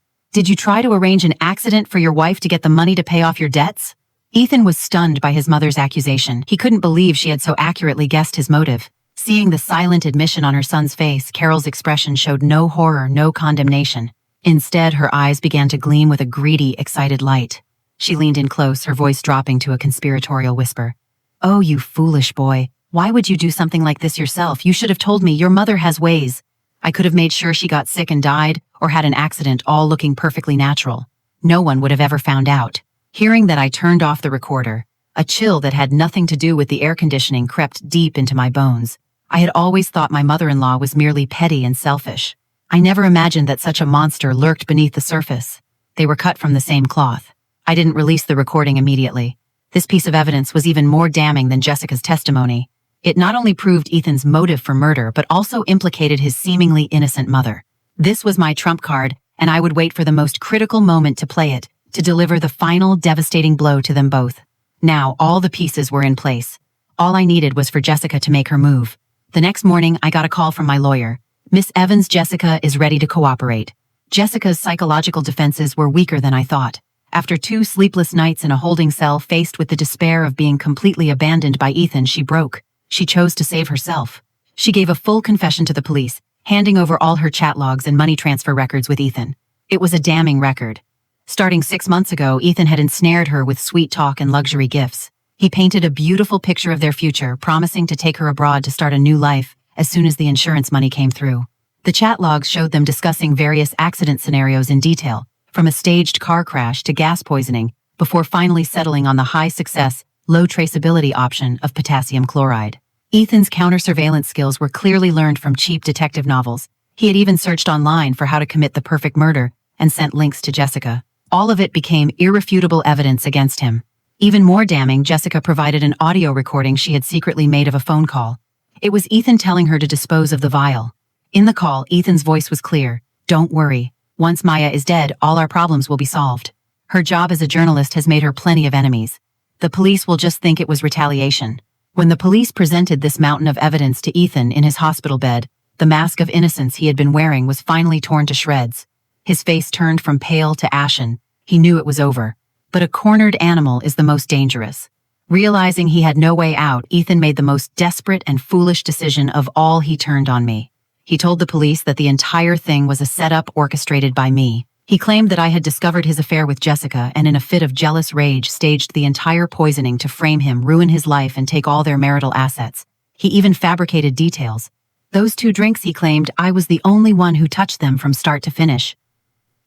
S1: try to arrange an accident for your wife to get the money to pay off your debts?" Ethan was stunned by his mother's accusation. He couldn't believe she had so accurately guessed his motive. Seeing the silent admission on her son's face, Carol's expression showed no horror, no condemnation. Instead, her eyes began to gleam with a greedy, excited light. She leaned in close, her voice dropping to a conspiratorial whisper. "Oh, you foolish boy. Why would you do something like this yourself? You should have told me. Your mother has ways. I could have made sure she got sick and died, or had an accident, all looking perfectly natural. No one would have ever found out." Hearing that, I turned off the recorder. A chill that had nothing to do with the air conditioning crept deep into my bones. I had always thought my mother-in-law was merely petty and selfish. I never imagined that such a monster lurked beneath the surface. They were cut from the same cloth. I didn't release the recording immediately. This piece of evidence was even more damning than Jessica's testimony. It not only proved Ethan's motive for murder, but also implicated his seemingly innocent mother. This was my trump card, and I would wait for the most critical moment to play it, to deliver the final devastating blow to them both. Now, all the pieces were in place. All I needed was for Jessica to make her move. The next morning, I got a call from my lawyer. "Miss Evans, Jessica is ready to cooperate." Jessica's psychological defenses were weaker than I thought. After 2 sleepless nights in a holding cell, faced with the despair of being completely abandoned by Ethan, she broke. She chose to save herself. She gave a full confession to the police, handing over all her chat logs and money transfer records with Ethan. It was a damning record. Starting 6 months ago, Ethan had ensnared her with sweet talk and luxury gifts. He painted a beautiful picture of their future, promising to take her abroad to start a new life as soon as the insurance money came through. The chat logs showed them discussing various accident scenarios in detail, from a staged car crash to gas poisoning, before finally settling on the high-success, low traceability option of potassium chloride. Ethan's counter-surveillance skills were clearly learned from cheap detective novels. He had even searched online for how to commit the perfect murder and sent links to Jessica. All of it became irrefutable evidence against him. Even more damning, Jessica provided an audio recording she had secretly made of a phone call. It was Ethan telling her to dispose of the vial. In the call, Ethan's voice was clear. "Don't worry. Once Maya is dead, all our problems will be solved. Her job as a journalist has made her plenty of enemies. The police will just think it was retaliation." When the police presented this mountain of evidence to Ethan in his hospital bed, the mask of innocence he had been wearing was finally torn to shreds. His face turned from pale to ashen. He knew it was over. But a cornered animal is the most dangerous. Realizing he had no way out, Ethan made the most desperate and foolish decision of all. He turned on me. He told the police that the entire thing was a setup orchestrated by me. He claimed that I had discovered his affair with Jessica and in a fit of jealous rage staged the entire poisoning to frame him, ruin his life, and take all their marital assets. He even fabricated details. Those 2 drinks, he claimed, I was the only one who touched them from start to finish.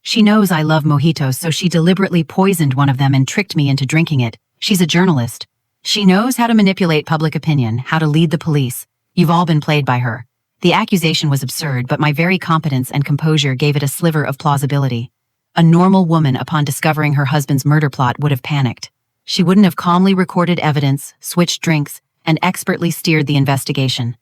S1: "She knows I love mojitos, so she deliberately poisoned one of them and tricked me into drinking it. She's a journalist. She knows how to manipulate public opinion, how to lead the police. You've all been played by her." The accusation was absurd, but my very competence and composure gave it a sliver of plausibility. A normal woman, upon discovering her husband's murder plot, would have panicked. She wouldn't have calmly recorded evidence, switched drinks, and expertly steered the investigation.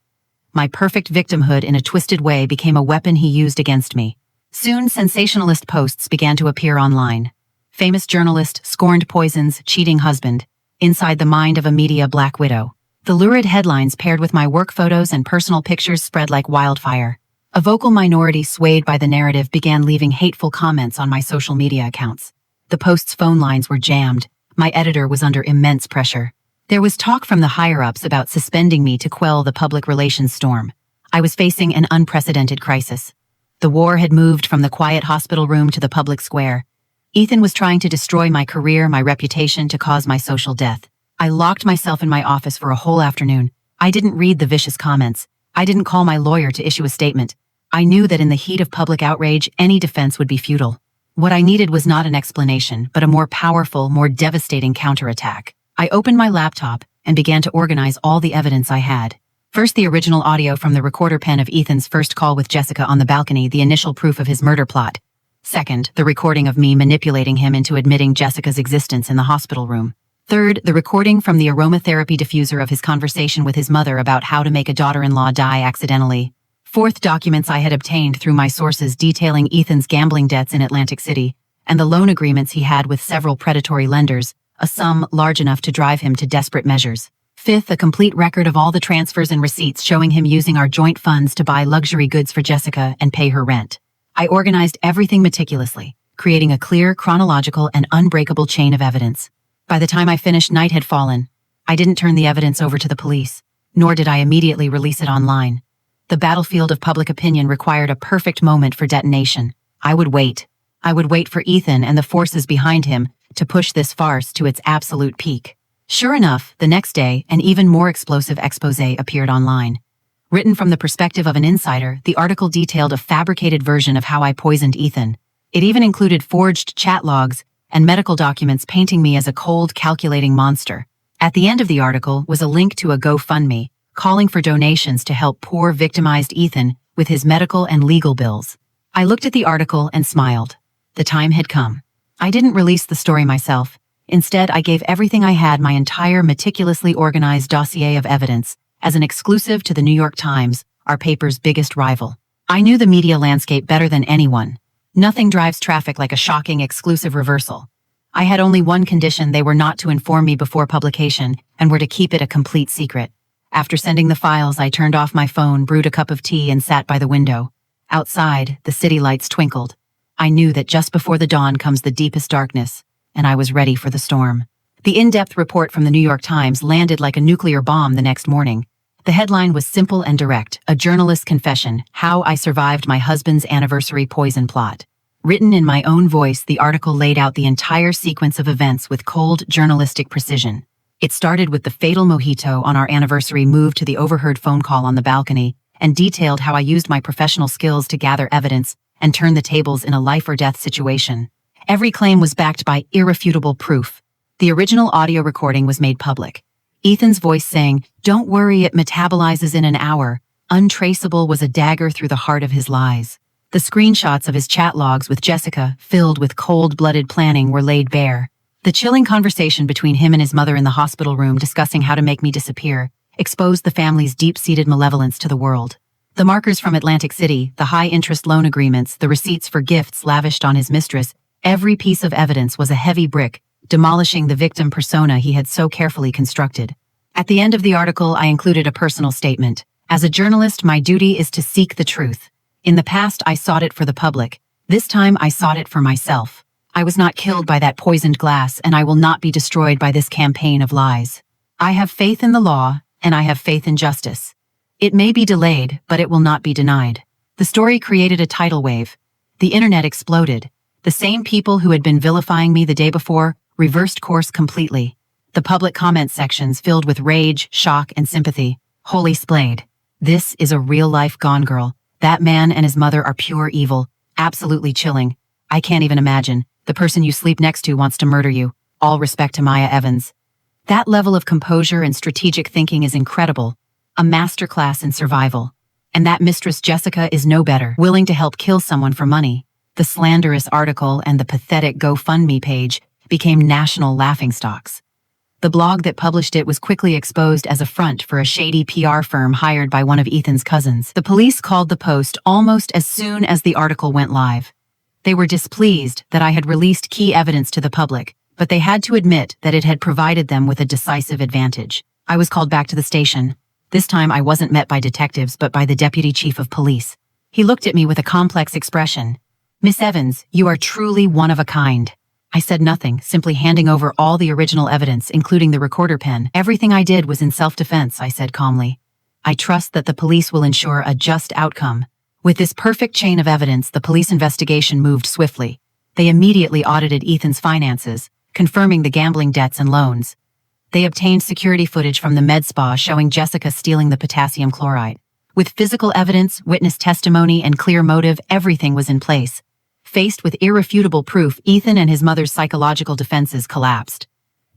S1: My perfect victimhood in a twisted way became a weapon he used against me. Soon, sensationalist posts began to appear online. Famous journalist scorned poisons, cheating husband. Inside the mind of a media black widow. The lurid headlines paired with my work photos and personal pictures spread like wildfire. A vocal minority swayed by the narrative began leaving hateful comments on my social media accounts. The post's phone lines were jammed. My editor was under immense pressure. There was talk from the higher-ups about suspending me to quell the public relations storm. I was facing an unprecedented crisis. The war had moved from the quiet hospital room to the public square. Ethan was trying to destroy my career, my reputation, to cause my social death. I locked myself in my office for a whole afternoon. I didn't read the vicious comments. I didn't call my lawyer to issue a statement. I knew that in the heat of public outrage, any defense would be futile. What I needed was not an explanation, but a more powerful, more devastating counterattack. I opened my laptop and began to organize all the evidence I had. First, the original audio from the recorder pen of Ethan's first call with Jessica on the balcony, the initial proof of his murder plot. Second, the recording of me manipulating him into admitting Jessica's existence in the hospital room. Third, the recording from the aromatherapy diffuser of his conversation with his mother about how to make a daughter-in-law die accidentally. Fourth, documents I had obtained through my sources detailing Ethan's gambling debts in Atlantic City and the loan agreements he had with several predatory lenders, a sum large enough to drive him to desperate measures. Fifth, a complete record of all the transfers and receipts showing him using our joint funds to buy luxury goods for Jessica and pay her rent. I organized everything meticulously, creating a clear, chronological, and unbreakable chain of evidence. By the time I finished, night had fallen. I didn't turn the evidence over to the police, nor did I immediately release it online. The battlefield of public opinion required a perfect moment for detonation. I would wait. I would wait for Ethan and the forces behind him to push this farce to its absolute peak. Sure enough, the next day, an even more explosive exposé appeared online. Written from the perspective of an insider, the article detailed a fabricated version of how I poisoned Ethan. It even included forged chat logs and medical documents painting me as a cold, calculating monster. At the end of the article was a link to a GoFundMe, calling for donations to help poor, victimized Ethan with his medical and legal bills. I looked at the article and smiled. The time had come. I didn't release the story myself. Instead, I gave everything I had, my entire meticulously organized dossier of evidence, as an exclusive to the New York Times, our paper's biggest rival. I knew the media landscape better than anyone. Nothing drives traffic like a shocking, exclusive reversal. I had only one condition: they were not to inform me before publication and were to keep it a complete secret. After sending the files, I turned off my phone, brewed a cup of tea, and sat by the window. Outside, the city lights twinkled. I knew that just before the dawn comes the deepest darkness, and I was ready for the storm. The in-depth report from the New York Times landed like a nuclear bomb the next morning. The headline was simple and direct: a journalist's confession, how I survived my husband's anniversary poison plot. Written in my own voice, the article laid out the entire sequence of events with cold, journalistic precision. It started with the fatal mojito on our anniversary move to the overheard phone call on the balcony, and detailed how I used my professional skills to gather evidence and turn the tables in a life-or-death situation. Every claim was backed by irrefutable proof. The original audio recording was made public. Ethan's voice saying, "Don't worry, it metabolizes in an hour," untraceable, was a dagger through the heart of his lies. The screenshots of his chat logs with Jessica, filled with cold-blooded planning, were laid bare. The chilling conversation between him and his mother in the hospital room discussing how to make me disappear exposed the family's deep-seated malevolence to the world. The markers from Atlantic City, the high-interest loan agreements, the receipts for gifts lavished on his mistress, every piece of evidence was a heavy brick, demolishing the victim persona he had so carefully constructed. At the end of the article, I included a personal statement. As a journalist, my duty is to seek the truth. In the past, I sought it for the public. This time, I sought it for myself. I was not killed by that poisoned glass, and I will not be destroyed by this campaign of lies. I have faith in the law, and I have faith in justice. It may be delayed, but it will not be denied. The story created a tidal wave. The internet exploded. The same people who had been vilifying me the day before reversed course completely. The public comment sections filled with rage, shock, and sympathy. Holy Splade. This is a real-life Gone Girl. That man and his mother are pure evil. Absolutely chilling. I can't even imagine. The person you sleep next to wants to murder you. All respect to Maya Evans. That level of composure and strategic thinking is incredible. A masterclass in survival. And that mistress Jessica is no better, willing to help kill someone for money. The slanderous article and the pathetic GoFundMe page became national laughingstocks. The blog that published it was quickly exposed as a front for a shady PR firm hired by one of Ethan's cousins. The police called the post almost as soon as the article went live. They were displeased that I had released key evidence to the public, but they had to admit that it had provided them with a decisive advantage. I was called back to the station. This time I wasn't met by detectives, but by the deputy chief of police. He looked at me with a complex expression. "Miss Evans, you are truly one of a kind." I said nothing, simply handing over all the original evidence, including the recorder pen. "Everything I did was in self-defense," I said calmly. "I trust that the police will ensure a just outcome." With this perfect chain of evidence, the police investigation moved swiftly. They immediately audited Ethan's finances, confirming the gambling debts and loans. They obtained security footage from the med spa showing Jessica stealing the potassium chloride. With physical evidence, witness testimony, and clear motive, everything was in place. Faced with irrefutable proof, Ethan and his mother's psychological defenses collapsed.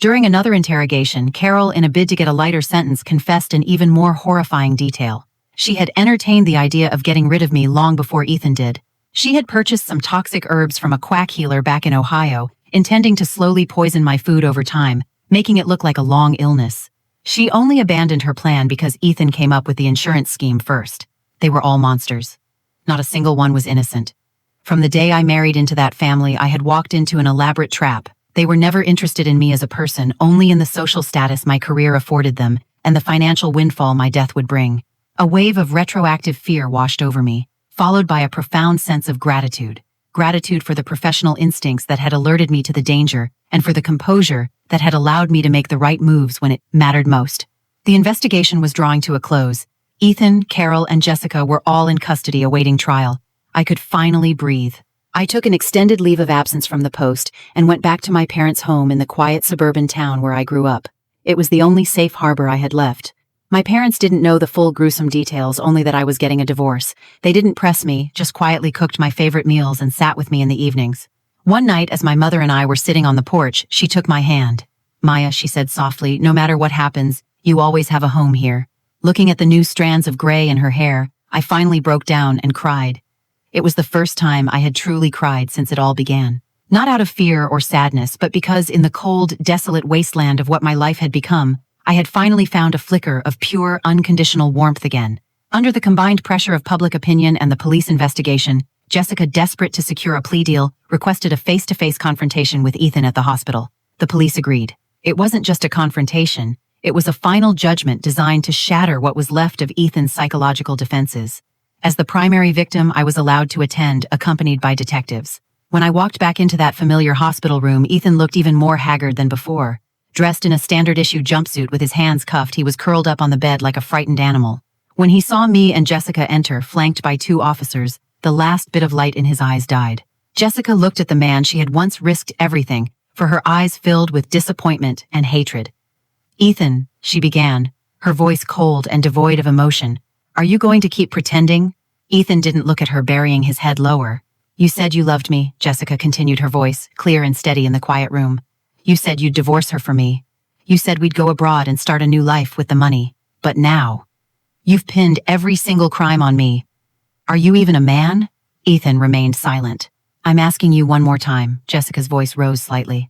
S1: During another interrogation, Carol, in a bid to get a lighter sentence, confessed an even more horrifying detail. She had entertained the idea of getting rid of me long before Ethan did. She had purchased some toxic herbs from a quack healer back in Ohio, intending to slowly poison my food over time, making it look like a long illness. She only abandoned her plan because Ethan came up with the insurance scheme first. They were all monsters. Not a single one was innocent. From the day I married into that family, I had walked into an elaborate trap. They were never interested in me as a person, only in the social status my career afforded them and the financial windfall my death would bring. A wave of retroactive fear washed over me, followed by a profound sense of gratitude. Gratitude for the professional instincts that had alerted me to the danger, and for the composure that had allowed me to make the right moves when it mattered most. The investigation was drawing to a close. Ethan, Carol, and Jessica were all in custody awaiting trial. I could finally breathe. I took an extended leave of absence from the post and went back to my parents' home in the quiet suburban town where I grew up. It was the only safe harbor I had left. My parents didn't know the full gruesome details, only that I was getting a divorce. They didn't press me, just quietly cooked my favorite meals and sat with me in the evenings. One night, as my mother and I were sitting on the porch, she took my hand. "Maya," she said softly, "no matter what happens, you always have a home here." Looking at the new strands of gray in her hair, I finally broke down and cried. It was the first time I had truly cried since it all began. Not out of fear or sadness, but because in the cold, desolate wasteland of what my life had become, I had finally found a flicker of pure, unconditional warmth again. Under the combined pressure of public opinion and the police investigation, Jessica, desperate to secure a plea deal, requested a face-to-face confrontation with Ethan at the hospital. The police agreed. It wasn't just a confrontation, it was a final judgment designed to shatter what was left of Ethan's psychological defenses. As the primary victim, I was allowed to attend, accompanied by detectives. When I walked back into that familiar hospital room, Ethan looked even more haggard than before. Dressed in a standard-issue jumpsuit with his hands cuffed, he was curled up on the bed like a frightened animal. When he saw me and Jessica enter, flanked by 2 officers, the last bit of light in his eyes died. Jessica looked at the man she had once risked everything, for her eyes filled with disappointment and hatred. "Ethan," she began, her voice cold and devoid of emotion, "are you going to keep pretending?" Ethan didn't look at her, burying his head lower. "You said you loved me," Jessica continued, her voice clear and steady in the quiet room. "You said you'd divorce her for me. You said we'd go abroad and start a new life with the money. But now, you've pinned every single crime on me. Are you even a man?" Ethan remained silent. "I'm asking you one more time," Jessica's voice rose slightly.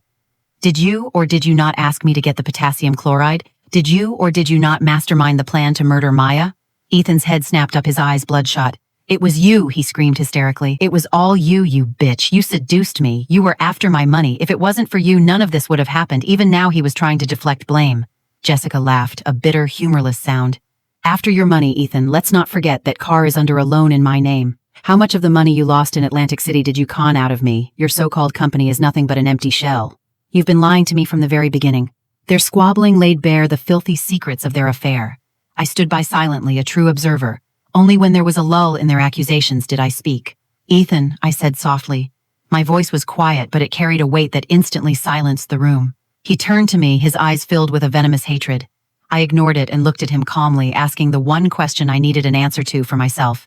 S1: "Did you or did you not ask me to get the potassium chloride? Did you or did you not mastermind the plan to murder Maya?" Ethan's head snapped up, his eyes bloodshot. "It was you," he screamed hysterically. "It was all you, you bitch. You seduced me. You were after my money. If it wasn't for you, none of this would have happened." Even now he was trying to deflect blame. Jessica laughed, a bitter, humorless sound. "After your money, Ethan, let's not forget that car is under a loan in my name. How much of the money you lost in Atlantic City did you con out of me? Your so-called company is nothing but an empty shell. You've been lying to me from the very beginning." Their squabbling laid bare the filthy secrets of their affair. I stood by silently, a true observer. Only when there was a lull in their accusations did I speak. "Ethan," I said softly. My voice was quiet, but it carried a weight that instantly silenced the room. He turned to me, his eyes filled with a venomous hatred. I ignored it and looked at him calmly, asking the one question I needed an answer to for myself.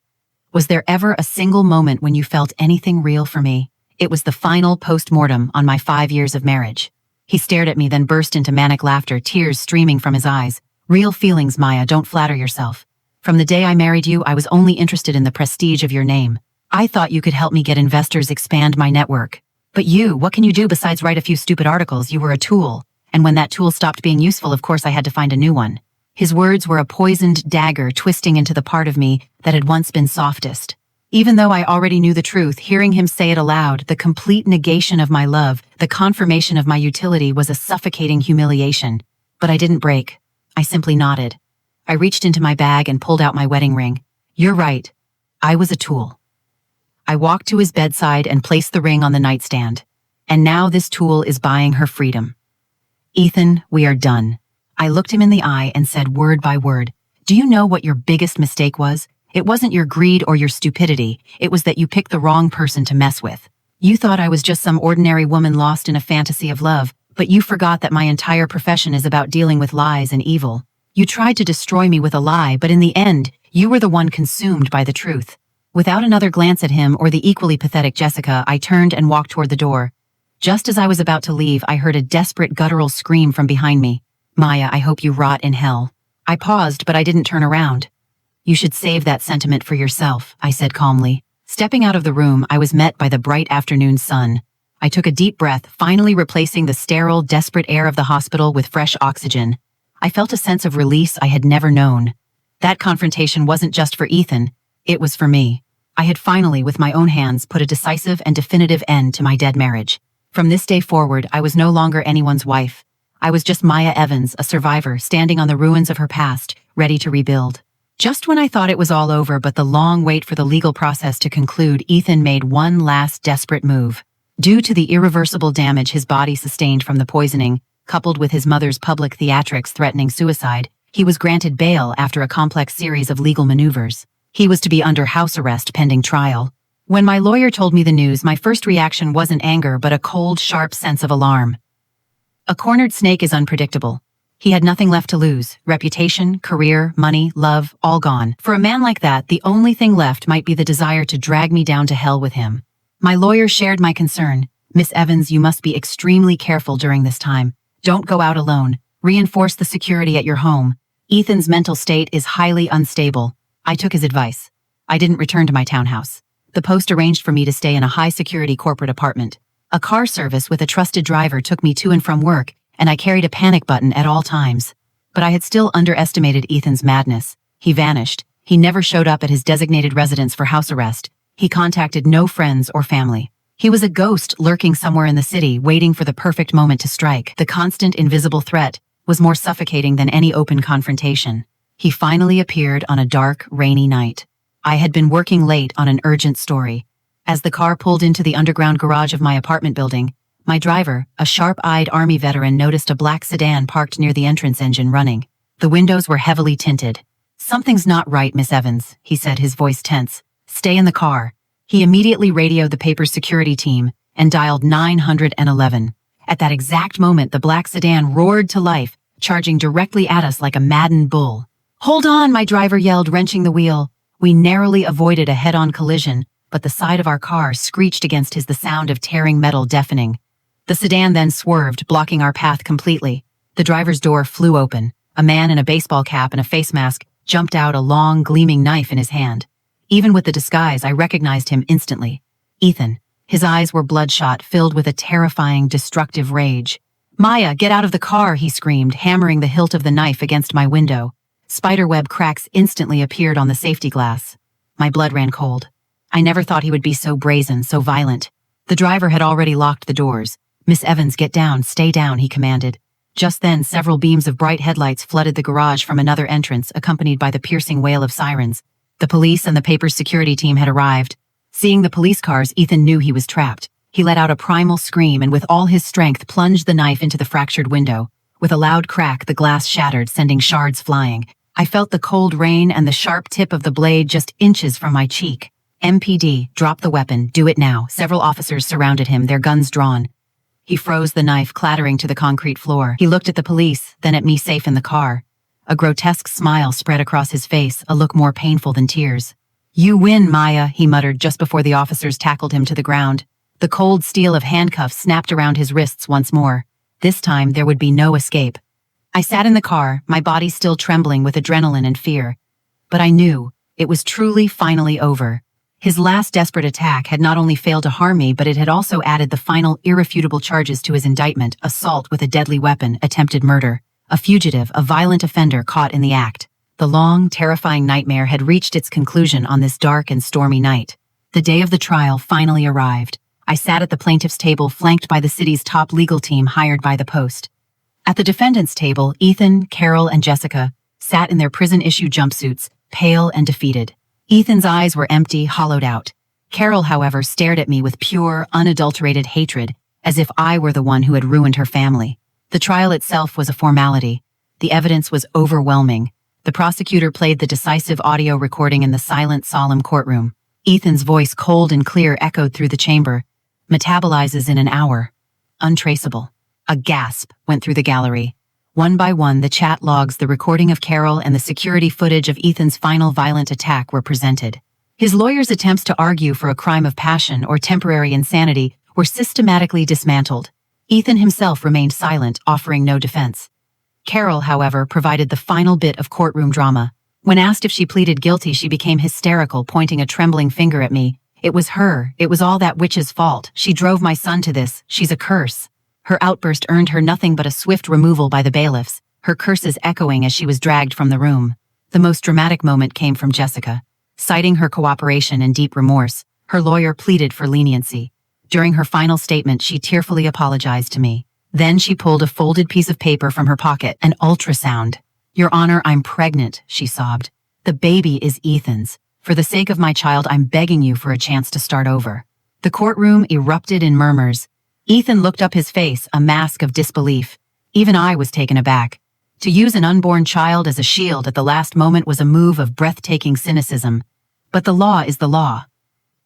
S1: "Was there ever a single moment when you felt anything real for me?" It was the final post-mortem on my 5 years of marriage. He stared at me, then burst into manic laughter, tears streaming from his eyes. "Real feelings, Maya, don't flatter yourself. From the day I married you, I was only interested in the prestige of your name. I thought you could help me get investors, expand my network. But you, what can you do besides write a few stupid articles? You were a tool. And when that tool stopped being useful, of course I had to find a new one." His words were a poisoned dagger twisting into the part of me that had once been softest. Even though I already knew the truth, hearing him say it aloud, the complete negation of my love, the confirmation of my utility, was a suffocating humiliation. But I didn't break. I simply nodded. I reached into my bag and pulled out my wedding ring. "You're right. I was a tool." I walked to his bedside and placed the ring on the nightstand. And now this tool is buying her freedom. "Ethan, we are done." I looked him in the eye and said word by word, "Do you know what your biggest mistake was? It wasn't your greed or your stupidity. It was that you picked the wrong person to mess with. You thought I was just some ordinary woman lost in a fantasy of love, but you forgot that my entire profession is about dealing with lies and evil. You tried to destroy me with a lie, but in the end, you were the one consumed by the truth." Without another glance at him or the equally pathetic Jessica, I turned and walked toward the door. Just as I was about to leave, I heard a desperate guttural scream from behind me. "Maya, I hope you rot in hell." I paused, but I didn't turn around. "You should save that sentiment for yourself," I said calmly. Stepping out of the room, I was met by the bright afternoon sun. I took a deep breath, finally replacing the sterile, desperate air of the hospital with fresh oxygen. I felt a sense of release I had never known. That confrontation wasn't just for Ethan, it was for me. I had finally, with my own hands, put a decisive and definitive end to my dead marriage. From this day forward, I was no longer anyone's wife. I was just Maya Evans, a survivor, standing on the ruins of her past, ready to rebuild. Just when I thought it was all over but the long wait for the legal process to conclude, Ethan made one last desperate move. Due to the irreversible damage his body sustained from the poisoning, coupled with his mother's public theatrics threatening suicide, he was granted bail after a complex series of legal maneuvers. He was to be under house arrest pending trial. When my lawyer told me the news, my first reaction wasn't anger but a cold, sharp sense of alarm. A cornered snake is unpredictable. He had nothing left to lose. Reputation, career, money, love, all gone. For a man like that, the only thing left might be the desire to drag me down to hell with him. My lawyer shared my concern. "Miss Evans, you must be extremely careful during this time. Don't go out alone. Reinforce the security at your home. Ethan's mental state is highly unstable." I took his advice. I didn't return to my townhouse. The Post arranged for me to stay in a high-security corporate apartment. A car service with a trusted driver took me to and from work, and I carried a panic button at all times. But I had still underestimated Ethan's madness. He vanished. He never showed up at his designated residence for house arrest. He contacted no friends or family. He was a ghost lurking somewhere in the city, waiting for the perfect moment to strike. The constant invisible threat was more suffocating than any open confrontation. He finally appeared on a dark, rainy night. I had been working late on an urgent story. As the car pulled into the underground garage of my apartment building, my driver, a sharp-eyed Army veteran, noticed a black sedan parked near the entrance engine running. The windows were heavily tinted. "Something's not right, Miss Evans," he said, his voice tense. "Stay in the car." He immediately radioed the paper's security team and dialed 911. At that exact moment, the black sedan roared to life, charging directly at us like a maddened bull. "Hold on," my driver yelled, wrenching the wheel. We narrowly avoided a head-on collision, but the side of our car screeched against his, the sound of tearing metal deafening. The sedan then swerved, blocking our path completely. The driver's door flew open. A man in a baseball cap and a face mask jumped out, a long, gleaming knife in his hand. Even with the disguise, I recognized him instantly. Ethan. His eyes were bloodshot, filled with a terrifying, destructive rage. "Maya, get out of the car," he screamed, hammering the hilt of the knife against my window. Spiderweb cracks instantly appeared on the safety glass. My blood ran cold. I never thought he would be so brazen, so violent. The driver had already locked the doors. "Miss Evans, get down, stay down," he commanded. Just then, several beams of bright headlights flooded the garage from another entrance, accompanied by the piercing wail of sirens. The police and the paper's security team had arrived. Seeing the police cars, Ethan knew he was trapped. He let out a primal scream and with all his strength plunged the knife into the fractured window. With a loud crack, the glass shattered, sending shards flying. I felt the cold rain and the sharp tip of the blade just inches from my cheek. "MPD, drop the weapon, do it now." Several officers surrounded him, their guns drawn. He froze the knife, clattering to the concrete floor. He looked at the police, then at me safe in the car. A grotesque smile spread across his face, a look more painful than tears. "You win, Maya," he muttered just before the officers tackled him to the ground. The cold steel of handcuffs snapped around his wrists once more. This time, there would be no escape. I sat in the car, my body still trembling with adrenaline and fear. But I knew it was truly finally over. His last desperate attack had not only failed to harm me, but it had also added the final irrefutable charges to his indictment: assault with a deadly weapon, attempted murder, a fugitive, a violent offender caught in the act. The long, terrifying nightmare had reached its conclusion on this dark and stormy night. The day of the trial finally arrived. I sat at the plaintiff's table, flanked by the city's top legal team hired by the Post. At the defendant's table, Ethan, Carol, and Jessica sat in their prison-issue jumpsuits, pale and defeated. Ethan's eyes were empty, hollowed out. Carol, however, stared at me with pure, unadulterated hatred, as if I were the one who had ruined her family. The trial itself was a formality. The evidence was overwhelming. The prosecutor played the decisive audio recording in the silent, solemn courtroom. Ethan's voice, cold and clear, echoed through the chamber. "Metabolizes in an hour. Untraceable." A gasp went through the gallery. One by one, the chat logs, the recording of Carol, and the security footage of Ethan's final violent attack were presented. His lawyer's attempts to argue for a crime of passion or temporary insanity were systematically dismantled. Ethan himself remained silent, offering no defense. Carol, however, provided the final bit of courtroom drama. When asked if she pleaded guilty, she became hysterical, pointing a trembling finger at me. It was her. It was all that witch's fault. She drove my son to this. She's a curse. Her outburst earned her nothing but a swift removal by the bailiffs, her curses echoing as she was dragged from the room. The most dramatic moment came from Jessica. Citing her cooperation and deep remorse, her lawyer pleaded for leniency. During her final statement, she tearfully apologized to me. Then she pulled a folded piece of paper from her pocket, an ultrasound. "Your Honor, I'm pregnant," she sobbed. "The baby is Ethan's. For the sake of my child, I'm begging you for a chance to start over." The courtroom erupted in murmurs. Ethan looked up, his face a mask of disbelief. Even I was taken aback. To use an unborn child as a shield at the last moment was a move of breathtaking cynicism. But the law is the law.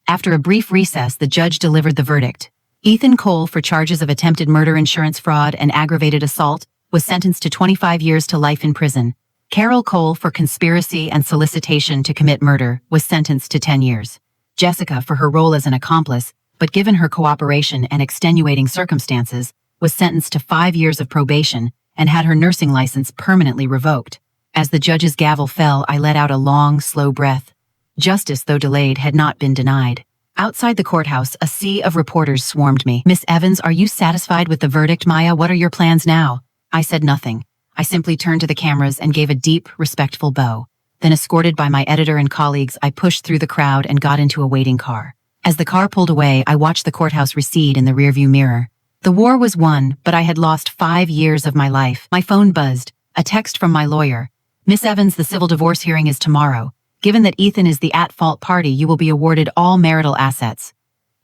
S1: After a brief recess, the judge delivered the verdict. Ethan Cole, for charges of attempted murder, insurance fraud, and aggravated assault, was sentenced to 25 years to life in prison. Carol Cole, for conspiracy and solicitation to commit murder, was sentenced to 10 years. Jessica, for her role as an accomplice, but given her cooperation and extenuating circumstances, was sentenced to 5 years of probation and had her nursing license permanently revoked. As the judge's gavel fell, I let out a long, slow breath. Justice, though delayed, had not been denied. Outside the courthouse, a sea of reporters swarmed me. "Miss Evans, are you satisfied with the verdict? Maya, what are your plans now?" I said nothing. I simply turned to the cameras and gave a deep, respectful bow. Then, escorted by my editor and colleagues, I pushed through the crowd and got into a waiting car. As the car pulled away, I watched the courthouse recede in the rearview mirror. The war was won, but I had lost 5 years of my life. My phone buzzed. A text from my lawyer. "Miss Evans, the civil divorce hearing is tomorrow. Given that Ethan is the at-fault party, you will be awarded all marital assets."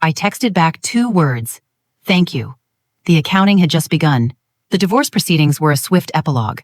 S1: I texted back 2 words. "Thank you." The accounting had just begun. The divorce proceedings were a swift epilogue.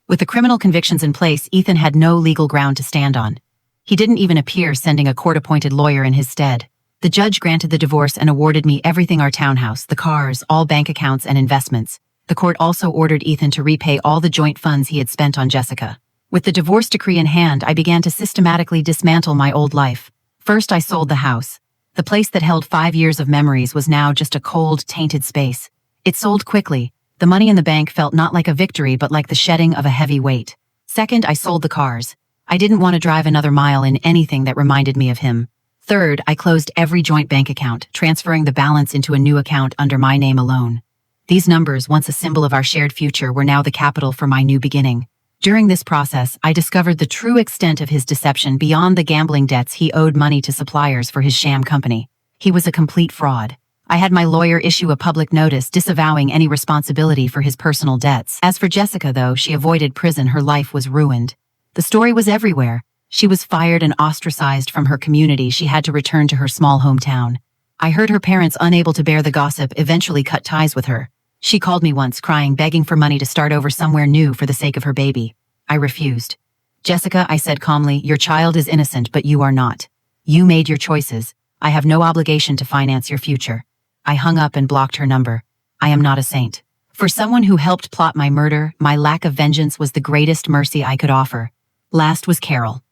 S1: With the criminal convictions in place, Ethan had no legal ground to stand on. He didn't even appear, sending a court-appointed lawyer in his stead. The judge granted the divorce and awarded me everything: our townhouse, the cars, all bank accounts and investments. The court also ordered Ethan to repay all the joint funds he had spent on Jessica. With the divorce decree in hand, I began to systematically dismantle my old life. First, I sold the house. The place that held 5 years of memories was now just a cold, tainted space. It sold quickly. The money in the bank felt not like a victory, but like the shedding of a heavy weight. Second, I sold the cars. I didn't want to drive another mile in anything that reminded me of him. Third, I closed every joint bank account, transferring the balance into a new account under my name alone. These numbers, once a symbol of our shared future, were now the capital for my new beginning. During this process, I discovered the true extent of his deception. Beyond the gambling debts, he owed money to suppliers for his sham company. He was a complete fraud. I had my lawyer issue a public notice disavowing any responsibility for his personal debts. As for Jessica, though she avoided prison, her life was ruined. The story was everywhere. She was fired and ostracized from her community. She had to return to her small hometown. I heard her parents, unable to bear the gossip, eventually cut ties with her. She called me once, crying, begging for money to start over somewhere new for the sake of her baby. I refused. "Jessica," I said calmly, "your child is innocent, but you are not. You made your choices. I have no obligation to finance your future." I hung up and blocked her number. I am not a saint. For someone who helped plot my murder, my lack of vengeance was the greatest mercy I could offer. Last was Carol.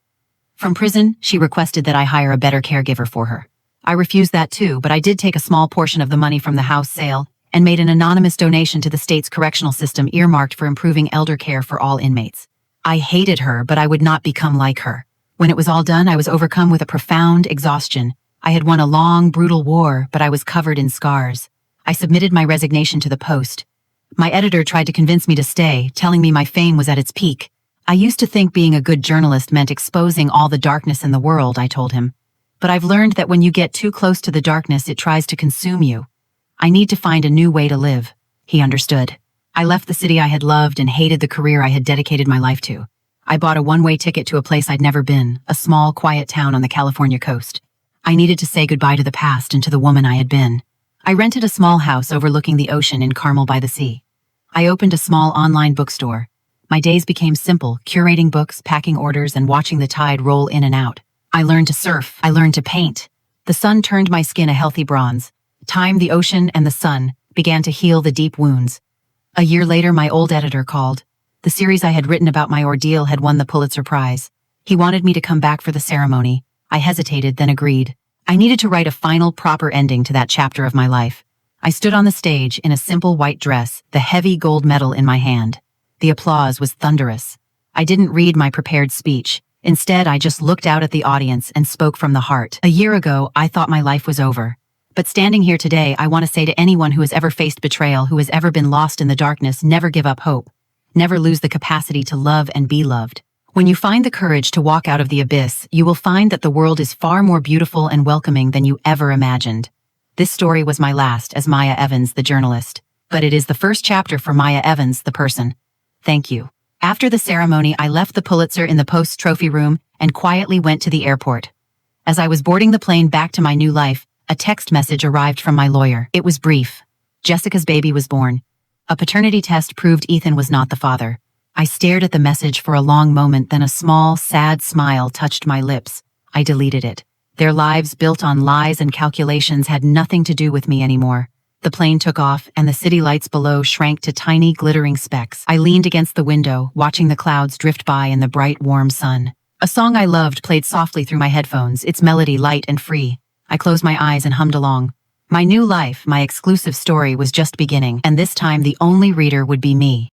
S1: From prison, she requested that I hire a better caregiver for her. I refused that too, but I did take a small portion of the money from the house sale and made an anonymous donation to the state's correctional system earmarked for improving elder care for all inmates. I hated her, but I would not become like her. When it was all done, I was overcome with a profound exhaustion. I had won a long, brutal war, but I was covered in scars. I submitted my resignation to the Post. My editor tried to convince me to stay, telling me my fame was at its peak. I used to think being a good journalist meant exposing all the darkness in the world, I told him. But I've learned that when you get too close to the darkness, it tries to consume you. I need to find a new way to live. He understood. I left the city I had loved and hated the career I had dedicated my life to. I bought a one-way ticket to a place I'd never been, a small, quiet town on the California coast. I needed to say goodbye to the past and to the woman I had been. I rented a small house overlooking the ocean in Carmel by the Sea. I opened a small online bookstore. My days became simple, curating books, packing orders, and watching the tide roll in and out. I learned to surf. I learned to paint. The sun turned my skin a healthy bronze. Time, the ocean, and the sun began to heal the deep wounds. A year later, my old editor called. The series I had written about my ordeal had won the Pulitzer Prize. He wanted me to come back for the ceremony. I hesitated, then agreed. I needed to write a final, proper ending to that chapter of my life. I stood on the stage in a simple white dress, the heavy gold medal in my hand. The applause was thunderous. I didn't read my prepared speech. Instead, I just looked out at the audience and spoke from the heart. A year ago, I thought my life was over. But standing here today, I want to say to anyone who has ever faced betrayal, who has ever been lost in the darkness, never give up hope. Never lose the capacity to love and be loved. When you find the courage to walk out of the abyss, you will find that the world is far more beautiful and welcoming than you ever imagined. This story was my last as Maya Evans, the journalist. But it is the first chapter for Maya Evans, the person. Thank you. After the ceremony, I left the Pulitzer in the Post's trophy room and quietly went to the airport. As I was boarding the plane back to my new life, a text message arrived from my lawyer. It was brief. Jessica's baby was born. A paternity test proved Ethan was not the father. I stared at the message for a long moment, then a small, sad smile touched my lips. I deleted it. Their lives built on lies and calculations had nothing to do with me anymore. The plane took off, and the city lights below shrank to tiny, glittering specks. I leaned against the window, watching the clouds drift by in the bright, warm sun. A song I loved played softly through my headphones, its melody light and free. I closed my eyes and hummed along. My new life, my exclusive story, was just beginning, and this time the only reader would be me.